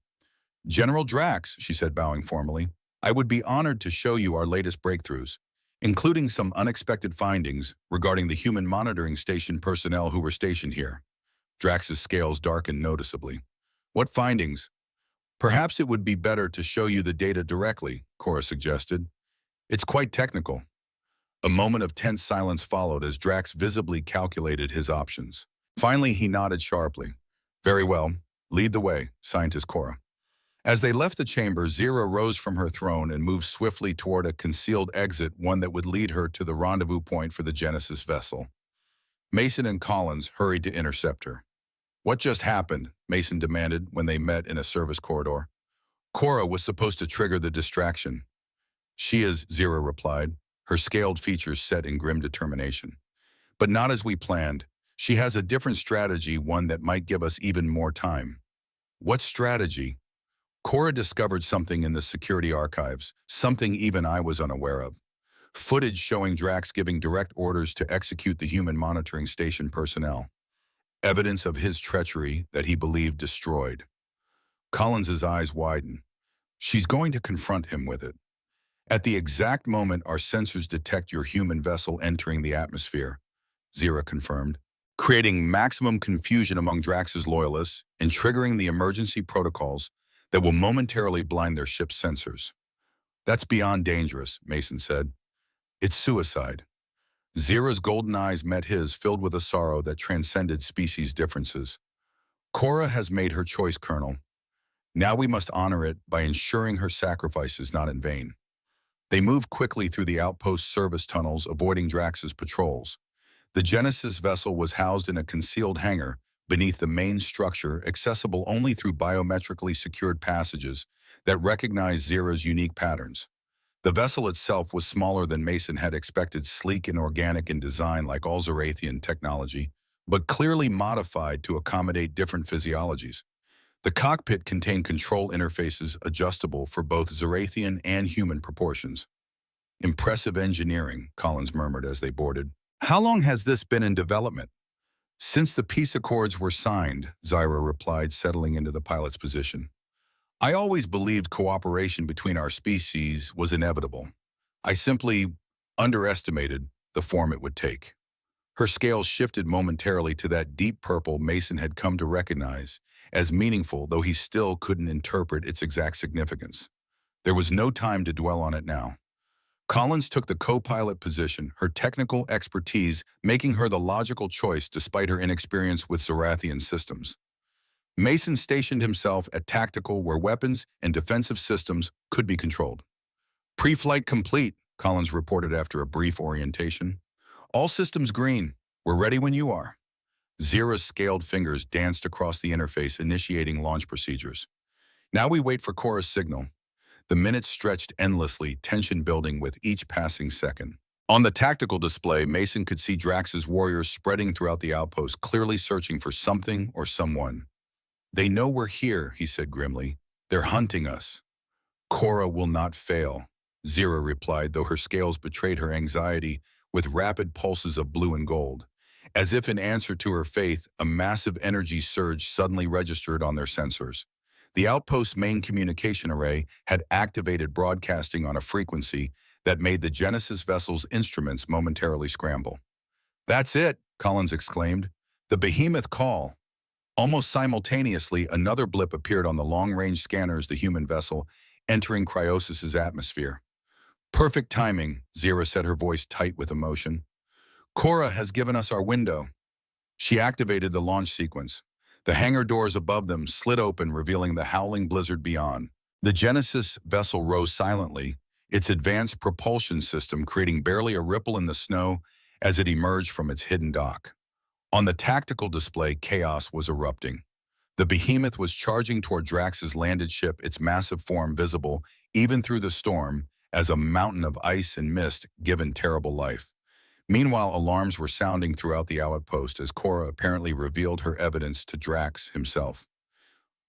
General Drax, she said, bowing formally, I would be honored to show you our latest breakthroughs, including some unexpected findings regarding the human monitoring station personnel who were stationed here. Drax's scales darkened noticeably. What findings? Perhaps it would be better to show you the data directly, Cora suggested. It's quite technical. A moment of tense silence followed as Drax visibly calculated his options. Finally, he nodded sharply. Very well. Lead the way, Scientist Cora. As they left the chamber, Zira rose from her throne and moved swiftly toward a concealed exit, one that would lead her to the rendezvous point for the Genesis vessel. Mason and Collins hurried to intercept her. What just happened? Mason demanded when they met in a service corridor. Cora was supposed to trigger the distraction. She is, Zira replied, her scaled features set in grim determination. But not as we planned. She has a different strategy, one that might give us even more time. What strategy? Cora discovered something in the security archives, something even I was unaware of. Footage showing Drax giving direct orders to execute the human monitoring station personnel. Evidence of his treachery that he believed destroyed. Collins's eyes widen. She's going to confront him with it. At the exact moment our sensors detect your human vessel entering the atmosphere, Zira confirmed, creating maximum confusion among Drax's loyalists and triggering the emergency protocols that will momentarily blind their ship's sensors. That's beyond dangerous, Mason said. It's suicide. Zira's golden eyes met his, filled with a sorrow that transcended species differences. Cora has made her choice, Colonel. Now we must honor it by ensuring her sacrifice is not in vain. They moved quickly through the outpost service tunnels, avoiding Drax's patrols. The Genesis vessel was housed in a concealed hangar beneath the main structure, accessible only through biometrically secured passages that recognized Zira's unique patterns. The vessel itself was smaller than Mason had expected, sleek and organic in design like all Zarathian technology, but clearly modified to accommodate different physiologies. The cockpit contained control interfaces adjustable for both Zarathian and human proportions. Impressive engineering, Collins murmured as they boarded. How long has this been in development? Since the peace accords were signed, Zira replied, settling into the pilot's position. I always believed cooperation between our species was inevitable. I simply underestimated the form it would take. Her scales shifted momentarily to that deep purple Mason had come to recognize as meaningful, though he still couldn't interpret its exact significance. There was no time to dwell on it now. Collins took the co-pilot position, her technical expertise making her the logical choice despite her inexperience with Zarathian systems. Mason stationed himself at tactical, where weapons and defensive systems could be controlled. Pre-flight complete, Collins reported after a brief orientation. All systems green. We're ready when you are. Zira's scaled fingers danced across the interface, initiating launch procedures. Now we wait for Cora's signal. The minutes stretched endlessly, tension building with each passing second. On the tactical display, Mason could see Drax's warriors spreading throughout the outpost, clearly searching for something or someone. They know we're here, he said grimly. They're hunting us. Cora will not fail, Zira replied, though her scales betrayed her anxiety with rapid pulses of blue and gold. As if in answer to her faith, a massive energy surge suddenly registered on their sensors. The outpost's main communication array had activated broadcasting on a frequency that made the Genesis vessel's instruments momentarily scramble. That's it, Collins exclaimed. The behemoth call. Almost simultaneously, another blip appeared on the long-range scanners, the human vessel entering Cryosis's atmosphere. Perfect timing, Zira said, her voice tight with emotion. Cora has given us our window. She activated the launch sequence. The hangar doors above them slid open, revealing the howling blizzard beyond. The Genesis vessel rose silently, its advanced propulsion system creating barely a ripple in the snow as it emerged from its hidden dock. On the tactical display, chaos was erupting. The behemoth was charging toward Drax's landed ship, its massive form visible, even through the storm, as a mountain of ice and mist given terrible life. Meanwhile, alarms were sounding throughout the outpost as Cora apparently revealed her evidence to Drax himself.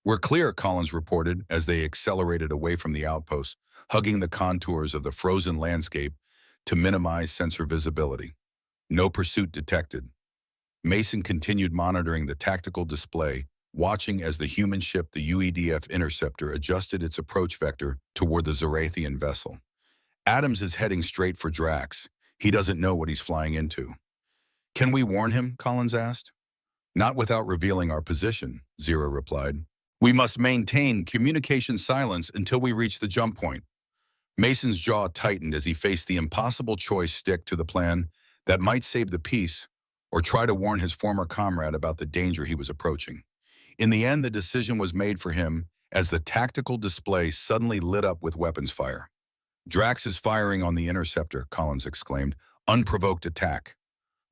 We're clear, Collins reported as they accelerated away from the outpost, hugging the contours of the frozen landscape to minimize sensor visibility. No pursuit detected. Mason continued monitoring the tactical display, watching as the human ship, the UEDF Interceptor, adjusted its approach vector toward the Zarathian vessel. Adams is heading straight for Drax. He doesn't know what he's flying into. Can we warn him? Collins asked. Not without revealing our position, Zira replied. We must maintain communication silence until we reach the jump point. Mason's jaw tightened as he faced the impossible choice: stick to the plan that might save the peace or try to warn his former comrade about the danger he was approaching. In the end, the decision was made for him as the tactical display suddenly lit up with weapons fire. Drax is firing on the interceptor, Collins exclaimed. Unprovoked attack.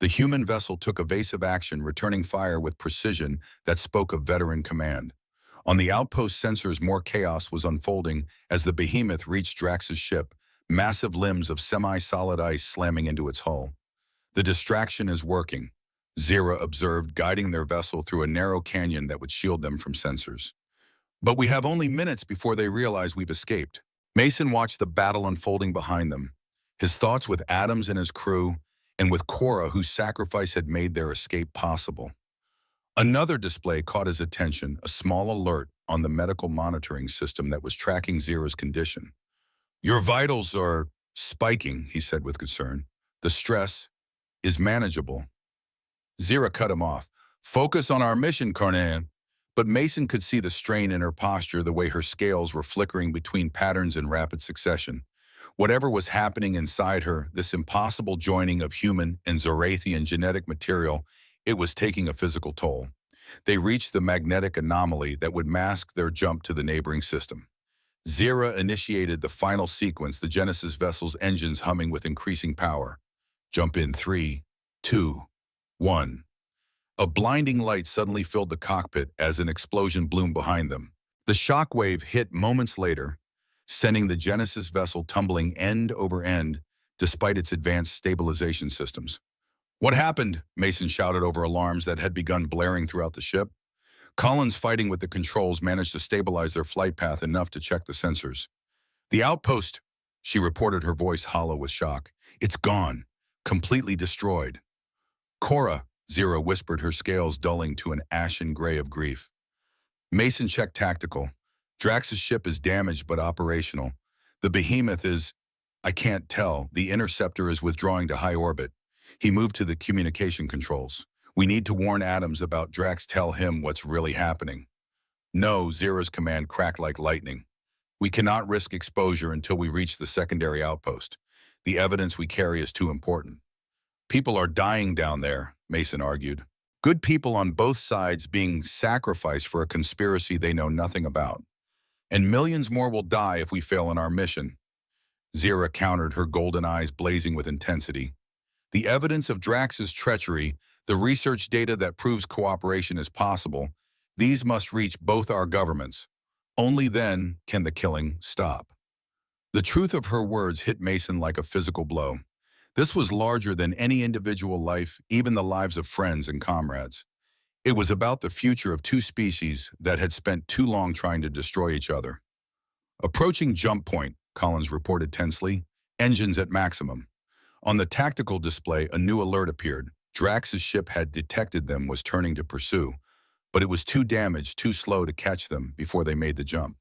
The human vessel took evasive action, returning fire with precision that spoke of veteran command. On the outpost sensors, more chaos was unfolding as the behemoth reached Drax's ship, massive limbs of semi-solid ice slamming into its hull. The distraction is working, Zira observed, guiding their vessel through a narrow canyon that would shield them from sensors. But we have only minutes before they realize we've escaped. Mason watched the battle unfolding behind them, his thoughts with Adams and his crew, and with Cora, whose sacrifice had made their escape possible. Another display caught his attention, a small alert on the medical monitoring system that was tracking Zira's condition. "Your vitals are spiking," he said with concern. "The stress is manageable." Zira cut him off. "Focus on our mission, Carnan." But Mason could see the strain in her posture, the way her scales were flickering between patterns in rapid succession. Whatever was happening inside her, this impossible joining of human and Zorathian genetic material, it was taking a physical toll. They reached the magnetic anomaly that would mask their jump to the neighboring system. Zira initiated the final sequence, the Genesis vessel's engines humming with increasing power. Jump in 3, 2, 1. A blinding light suddenly filled the cockpit as an explosion bloomed behind them. The shockwave hit moments later, sending the Genesis vessel tumbling end over end despite its advanced stabilization systems. "What happened?" Mason shouted over alarms that had begun blaring throughout the ship. Collins, fighting with the controls, managed to stabilize their flight path enough to check the sensors. "The outpost," she reported, her voice hollow with shock. "It's gone. Completely destroyed." "Cora," Zira whispered, her scales dulling to an ashen gray of grief. Mason checked tactical. "Drax's ship is damaged but operational. The behemoth is, I can't tell. The interceptor is withdrawing to high orbit." He moved to the communication controls. "We need to warn Adams about Drax. Tell him what's really happening." "No," Zira's command cracked like lightning. "We cannot risk exposure until we reach the secondary outpost. The evidence we carry is too important." "People are dying down there," Mason argued. "Good people on both sides being sacrificed for a conspiracy they know nothing about. And millions more will die if we fail in our mission." Zira countered, her golden eyes blazing with intensity. "The evidence of Drax's treachery, the research data that proves cooperation is possible, these must reach both our governments. Only then can the killing stop." The truth of her words hit Mason like a physical blow. This was larger than any individual life, even the lives of friends and comrades. It was about the future of two species that had spent too long trying to destroy each other. "Approaching jump point," Collins reported tensely. "Engines at maximum." On the tactical display, a new alert appeared. Drax's ship had detected them, was turning to pursue, but it was too damaged, too slow to catch them before they made the jump.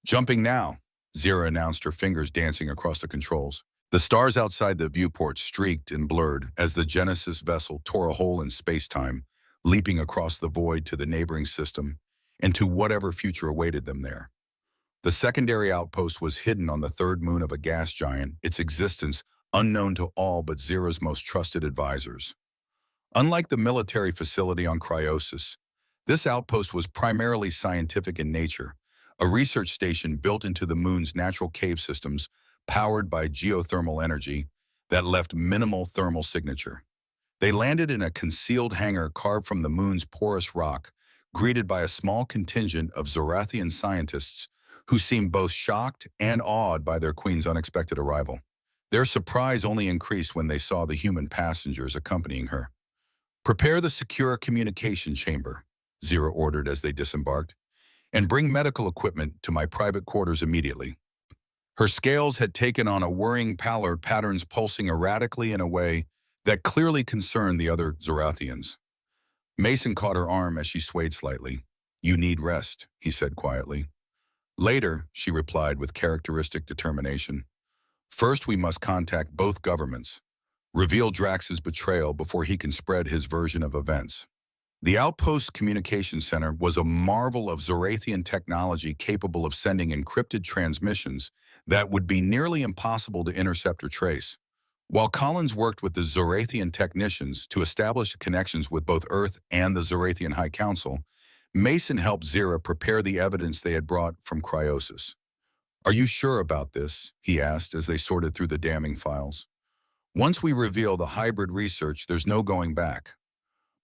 "Jumping now," Zira announced, her fingers dancing across the controls. The stars outside the viewport streaked and blurred as the Genesis vessel tore a hole in space-time, leaping across the void to the neighboring system and to whatever future awaited them there. The secondary outpost was hidden on the third moon of a gas giant, its existence unknown to all but Zira's most trusted advisors. Unlike the military facility on Cryosis, this outpost was primarily scientific in nature, a research station built into the moon's natural cave systems, powered by geothermal energy that left minimal thermal signature. They landed in a concealed hangar carved from the moon's porous rock, greeted by a small contingent of Zorathian scientists who seemed both shocked and awed by their queen's unexpected arrival. Their surprise only increased when they saw the human passengers accompanying her. "Prepare the secure communication chamber," Zira ordered as they disembarked, "and bring medical equipment to my private quarters immediately." Her scales had taken on a worrying pallor, patterns pulsing erratically in a way that clearly concerned the other Zorathians. Mason caught her arm as she swayed slightly. "You need rest," he said quietly. "Later," she replied with characteristic determination. "First, we must contact both governments. Reveal Drax's betrayal before he can spread his version of events." The Outpost Communication Center was a marvel of Zorathian technology capable of sending encrypted transmissions that would be nearly impossible to intercept or trace. While Collins worked with the Zorathian technicians to establish connections with both Earth and the Zorathian High Council, Mason helped Zira prepare the evidence they had brought from Cryosis. "Are you sure about this?" he asked as they sorted through the damning files. "Once we reveal the hybrid research, there's no going back.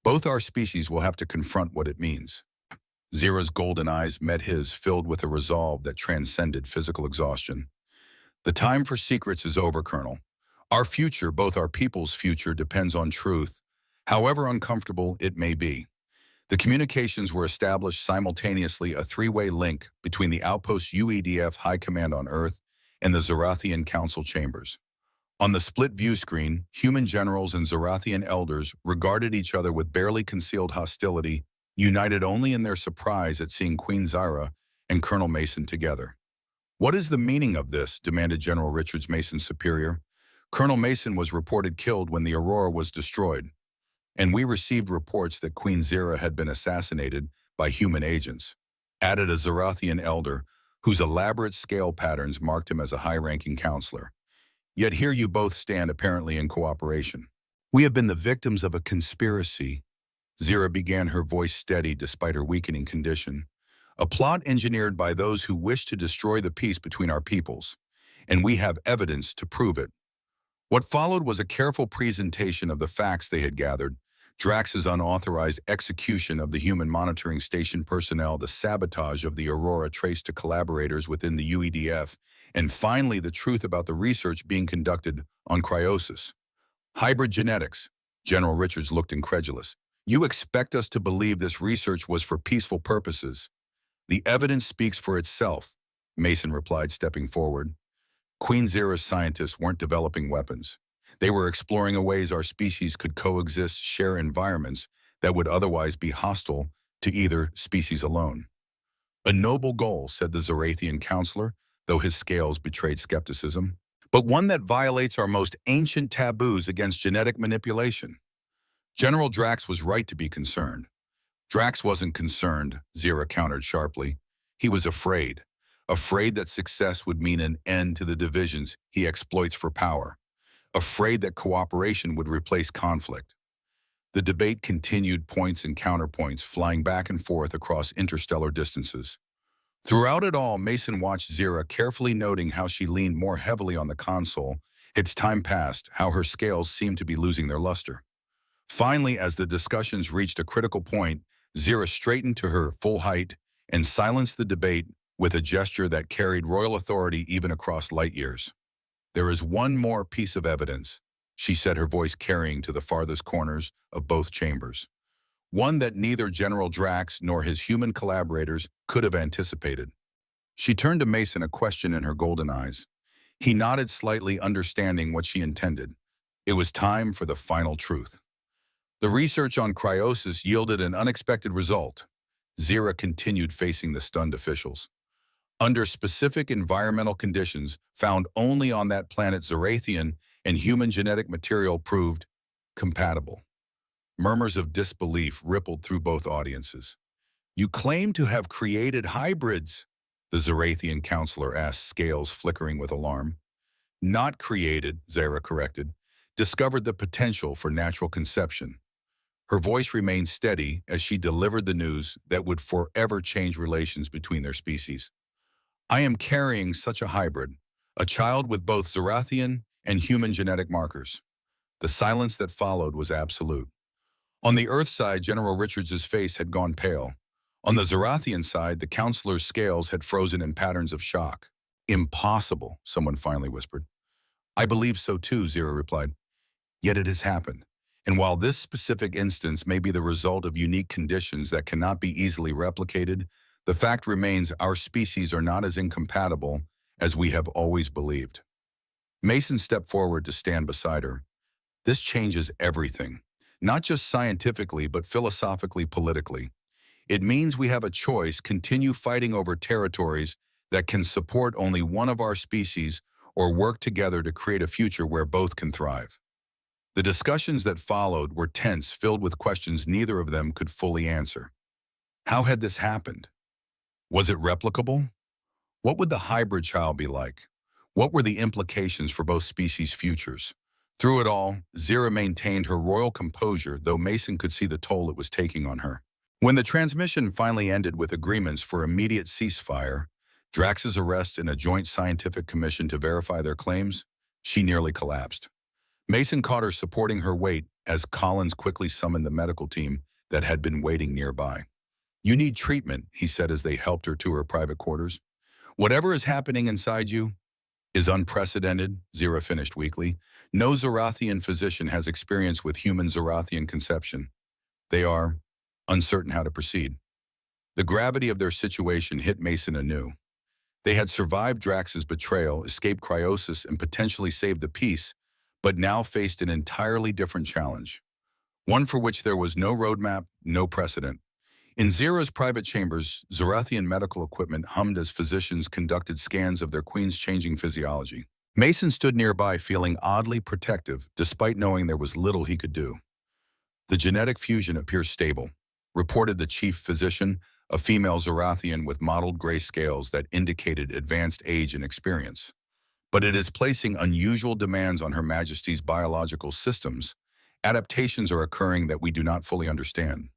Both our species will have to confront what it means." Zira's golden eyes met his, filled with a resolve that transcended physical exhaustion. The time for secrets is over, Colonel. Our future, both our people's future, depends on truth, however uncomfortable it may be. The communications were established simultaneously, a three-way link between the outpost UEDF High Command on Earth and the Zarathian Council chambers. On the split view screen, human generals and Zarathian elders regarded each other with barely concealed hostility, united only in their surprise at seeing Queen Zira and Colonel Mason together. "What is the meaning of this?" demanded General Richards Mason's superior. "Colonel Mason was reported killed when the Aurora was destroyed, and we received reports that Queen Zira had been assassinated by human agents," added a Zarathian elder, whose elaborate scale patterns marked him as a high-ranking counselor. "Yet here you both stand apparently in cooperation." "We have been the victims of a conspiracy," Zira began, her voice steady despite her weakening condition. "A plot engineered by those who wish to destroy the peace between our peoples, and we have evidence to prove it." What followed was a careful presentation of the facts they had gathered: Drax's unauthorized execution of the human monitoring station personnel, the sabotage of the Aurora traced to collaborators within the UEDF, and finally the truth about the research being conducted on cryosis. "Hybrid genetics." General Richards looked incredulous. "You expect us to believe this research was for peaceful purposes?" "The evidence speaks for itself," Mason replied, stepping forward. "Queen Zira's scientists weren't developing weapons. They were exploring ways our species could coexist, share environments that would otherwise be hostile to either species alone." "A noble goal," said the Zarathian counselor, though his scales betrayed skepticism, "but one that violates our most ancient taboos against genetic manipulation." General Drax was right to be concerned. Drax wasn't concerned, Zira countered sharply. He was afraid. Afraid that success would mean an end to the divisions he exploits for power. Afraid that cooperation would replace conflict. The debate continued, points and counterpoints flying back and forth across interstellar distances. Throughout it all, Mason watched Zira, carefully noting how she leaned more heavily on the console. As time passed, how her scales seemed to be losing their luster. Finally, as the discussions reached a critical point, Zira straightened to her full height and silenced the debate with a gesture that carried royal authority even across light years. "There is one more piece of evidence," she said, her voice carrying to the farthest corners of both chambers. "One that neither General Drax nor his human collaborators could have anticipated." She turned to Mason, a question in her golden eyes. He nodded slightly, understanding what she intended. It was time for the final truth. "The research on cryosis yielded an unexpected result," Zira continued, facing the stunned officials. "Under specific environmental conditions found only on that planet, Zarathian and human genetic material proved compatible." Murmurs of disbelief rippled through both audiences. "You claim to have created hybrids?" the Zarathian counselor asked, scales flickering with alarm. "Not created," Zira corrected. "Discovered the potential for natural conception." Her voice remained steady as she delivered the news that would forever change relations between their species. "I am carrying such a hybrid, a child with both Zarathian and human genetic markers." The silence that followed was absolute. On the Earth side, General Richards's face had gone pale. On the Zarathian side, the counselor's scales had frozen in patterns of shock. "Impossible," someone finally whispered. "I believe so too," Zira replied. "Yet it has happened. And while this specific instance may be the result of unique conditions that cannot be easily replicated, the fact remains our species are not as incompatible as we have always believed." Mason stepped forward to stand beside her. "This changes everything, not just scientifically, but philosophically, politically. It means we have a choice: continue fighting over territories that can support only one of our species, or work together to create a future where both can thrive." The discussions that followed were tense, filled with questions neither of them could fully answer. How had this happened? Was it replicable? What would the hybrid child be like? What were the implications for both species' futures? Through it all, Zira maintained her royal composure, though Mason could see the toll it was taking on her. When the transmission finally ended with agreements for immediate ceasefire, Drax's arrest and a joint scientific commission to verify their claims, she nearly collapsed. Mason caught her supporting her weight as Collins quickly summoned the medical team that had been waiting nearby. You need treatment, he said as they helped her to her private quarters. Whatever is happening inside you is unprecedented, Zira finished weakly. No Zorathian physician has experience with human Zorathian conception. They are uncertain how to proceed. The gravity of their situation hit Mason anew. They had survived Drax's betrayal, escaped cryosis, and potentially saved the peace, but now faced an entirely different challenge, one for which there was no roadmap, no precedent. In Zira's private chambers, Zorathian medical equipment hummed as physicians conducted scans of their queen's changing physiology. Mason stood nearby feeling oddly protective, despite knowing there was little he could do. The genetic fusion appears stable, reported the chief physician, a female Zorathian with mottled gray scales that indicated advanced age and experience. But it is placing unusual demands on Her Majesty's biological systems. Adaptations are occurring that we do not fully understand.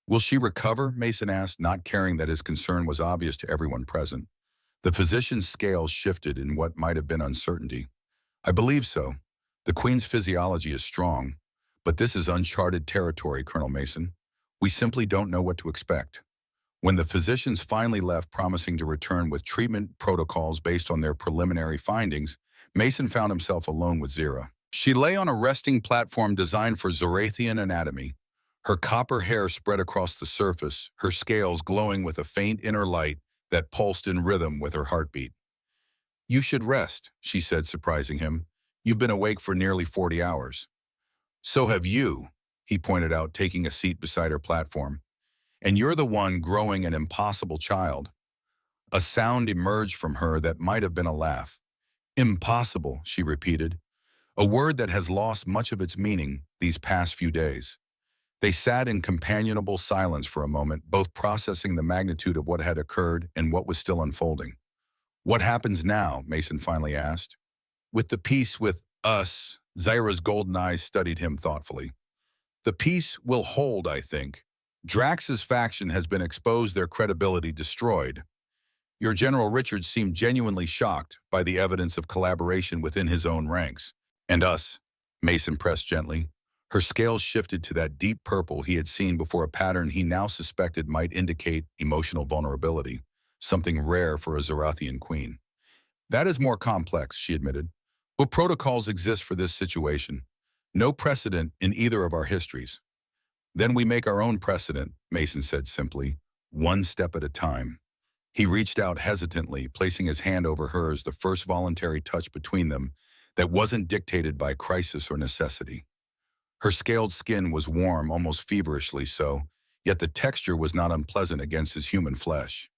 Will she recover? Mason asked, not caring that his concern was obvious to everyone present. The physician's scales shifted in what might have been uncertainty. I believe so. The Queen's physiology is strong, but this is uncharted territory, Colonel Mason. We simply don't know what to expect. When the physicians finally left, promising to return with treatment protocols based on their preliminary findings, Mason found himself alone with Zira. She lay on a resting platform designed for Zorathian anatomy, her copper hair spread across the surface, her scales glowing with a faint inner light that pulsed in rhythm with her heartbeat. You should rest, she said, surprising him. You've been awake for nearly 40 hours. So have you, he pointed out, taking a seat beside her platform. And you're the one growing an impossible child. A sound emerged from her that might have been a laugh. Impossible, she repeated, a word that has lost much of its meaning these past few days. They sat in companionable silence for a moment, both processing the magnitude of what had occurred and what was still unfolding. What happens now? Mason finally asked. With the peace with us, Zyra's golden eyes studied him thoughtfully. The peace will hold, I think. Drax's faction has been exposed, their credibility destroyed. Your General Richards seemed genuinely shocked by the evidence of collaboration within his own ranks. And us, Mason pressed gently. Her scales shifted to that deep purple he had seen before, a pattern he now suspected might indicate emotional vulnerability, something rare for a Zorathian queen. That is more complex, she admitted. But protocols exist for this situation. No precedent in either of our histories. Then we make our own precedent, Mason said simply, one step at a time. He reached out hesitantly, placing his hand over hers, the first voluntary touch between them that wasn't dictated by crisis or necessity. Her scaled skin was warm, almost feverishly so, yet the texture was not unpleasant against his human flesh.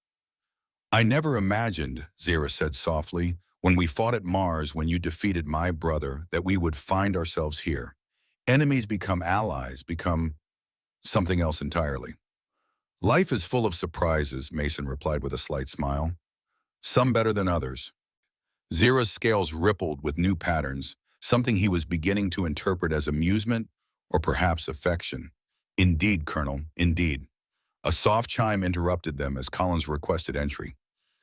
I never imagined, Zira said softly, when we fought at Mars, when you defeated my brother, that we would find ourselves here. Enemies become allies, become something else entirely. Life is full of surprises, Mason replied with a slight smile. Some better than others. Zira's scales rippled with new patterns, something he was beginning to interpret as amusement or perhaps affection. Indeed, Colonel, indeed. A soft chime interrupted them as Collins requested entry.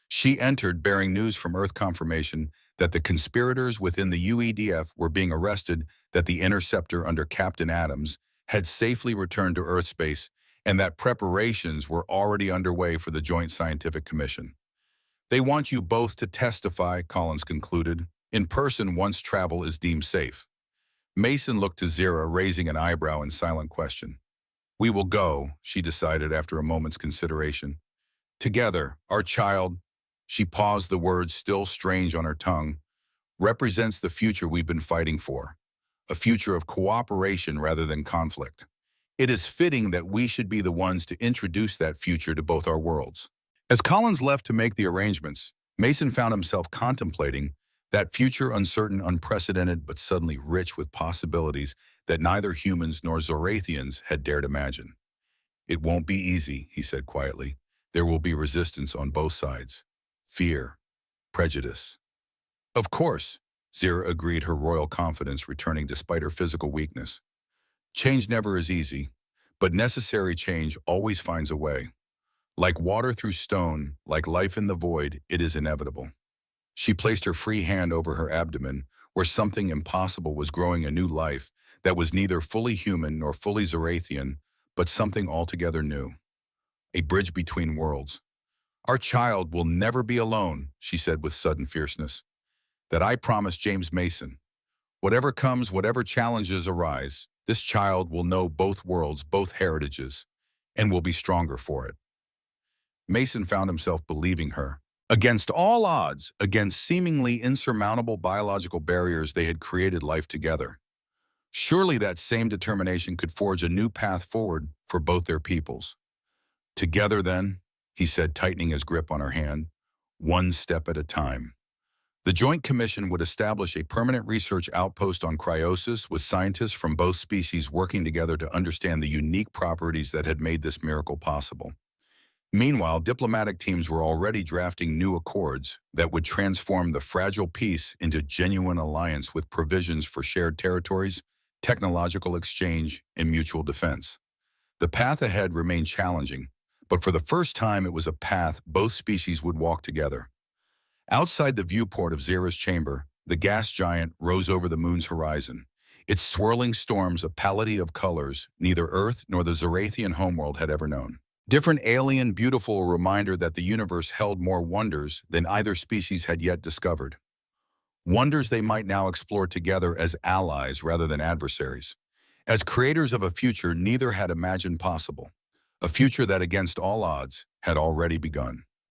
She entered bearing news from Earth confirmation that the conspirators within the UEDF were being arrested, that the interceptor under Captain Adams had safely returned to Earth space, and that preparations were already underway for the Joint Scientific Commission. They want you both to testify, Collins concluded, in person once travel is deemed safe. Mason looked to Zira, raising an eyebrow in silent question. We will go, she decided after a moment's consideration. Together, our child, she paused, the words still strange on her tongue, represents the future we've been fighting for, a future of cooperation rather than conflict. It is fitting that we should be the ones to introduce that future to both our worlds. As Collins left to make the arrangements, Mason found himself contemplating that future, uncertain, unprecedented, but suddenly rich with possibilities that neither humans nor Zorathians had dared imagine. It won't be easy, he said quietly. There will be resistance on both sides. Fear, prejudice. Of course, Zira agreed, her royal confidence returning despite her physical weakness. Change never is easy, but necessary change always finds a way. Like water through stone, like life in the void, it is inevitable. She placed her free hand over her abdomen, where something impossible was growing, a new life that was neither fully human nor fully Zorathian, but something altogether new. a bridge between worlds. Our child will never be alone, she said with sudden fierceness. That I promise James Mason. Whatever comes, whatever challenges arise, this child will know both worlds, both heritages, and will be stronger for it. Mason found himself believing her. Against all odds, against seemingly insurmountable biological barriers, they had created life together. Surely that same determination could forge a new path forward for both their peoples. Together then, he said, tightening his grip on her hand, one step at a time. The Joint Commission would establish a permanent research outpost on cryosis with scientists from both species working together to understand the unique properties that had made this miracle possible. Meanwhile, diplomatic teams were already drafting new accords that would transform the fragile peace into genuine alliance with provisions for shared territories, technological exchange, and mutual defense. The path ahead remained challenging, but for the first time it was a path both species would walk together. Outside the viewport of Zera's chamber, the gas giant rose over the moon's horizon, its swirling storms a palette of colors neither Earth nor the Zerathian homeworld had ever known. Different alien, beautiful reminder that the universe held more wonders than either species had yet discovered. Wonders they might now explore together as allies rather than adversaries, as creators of a future neither had imagined possible, a future that against all odds had already begun.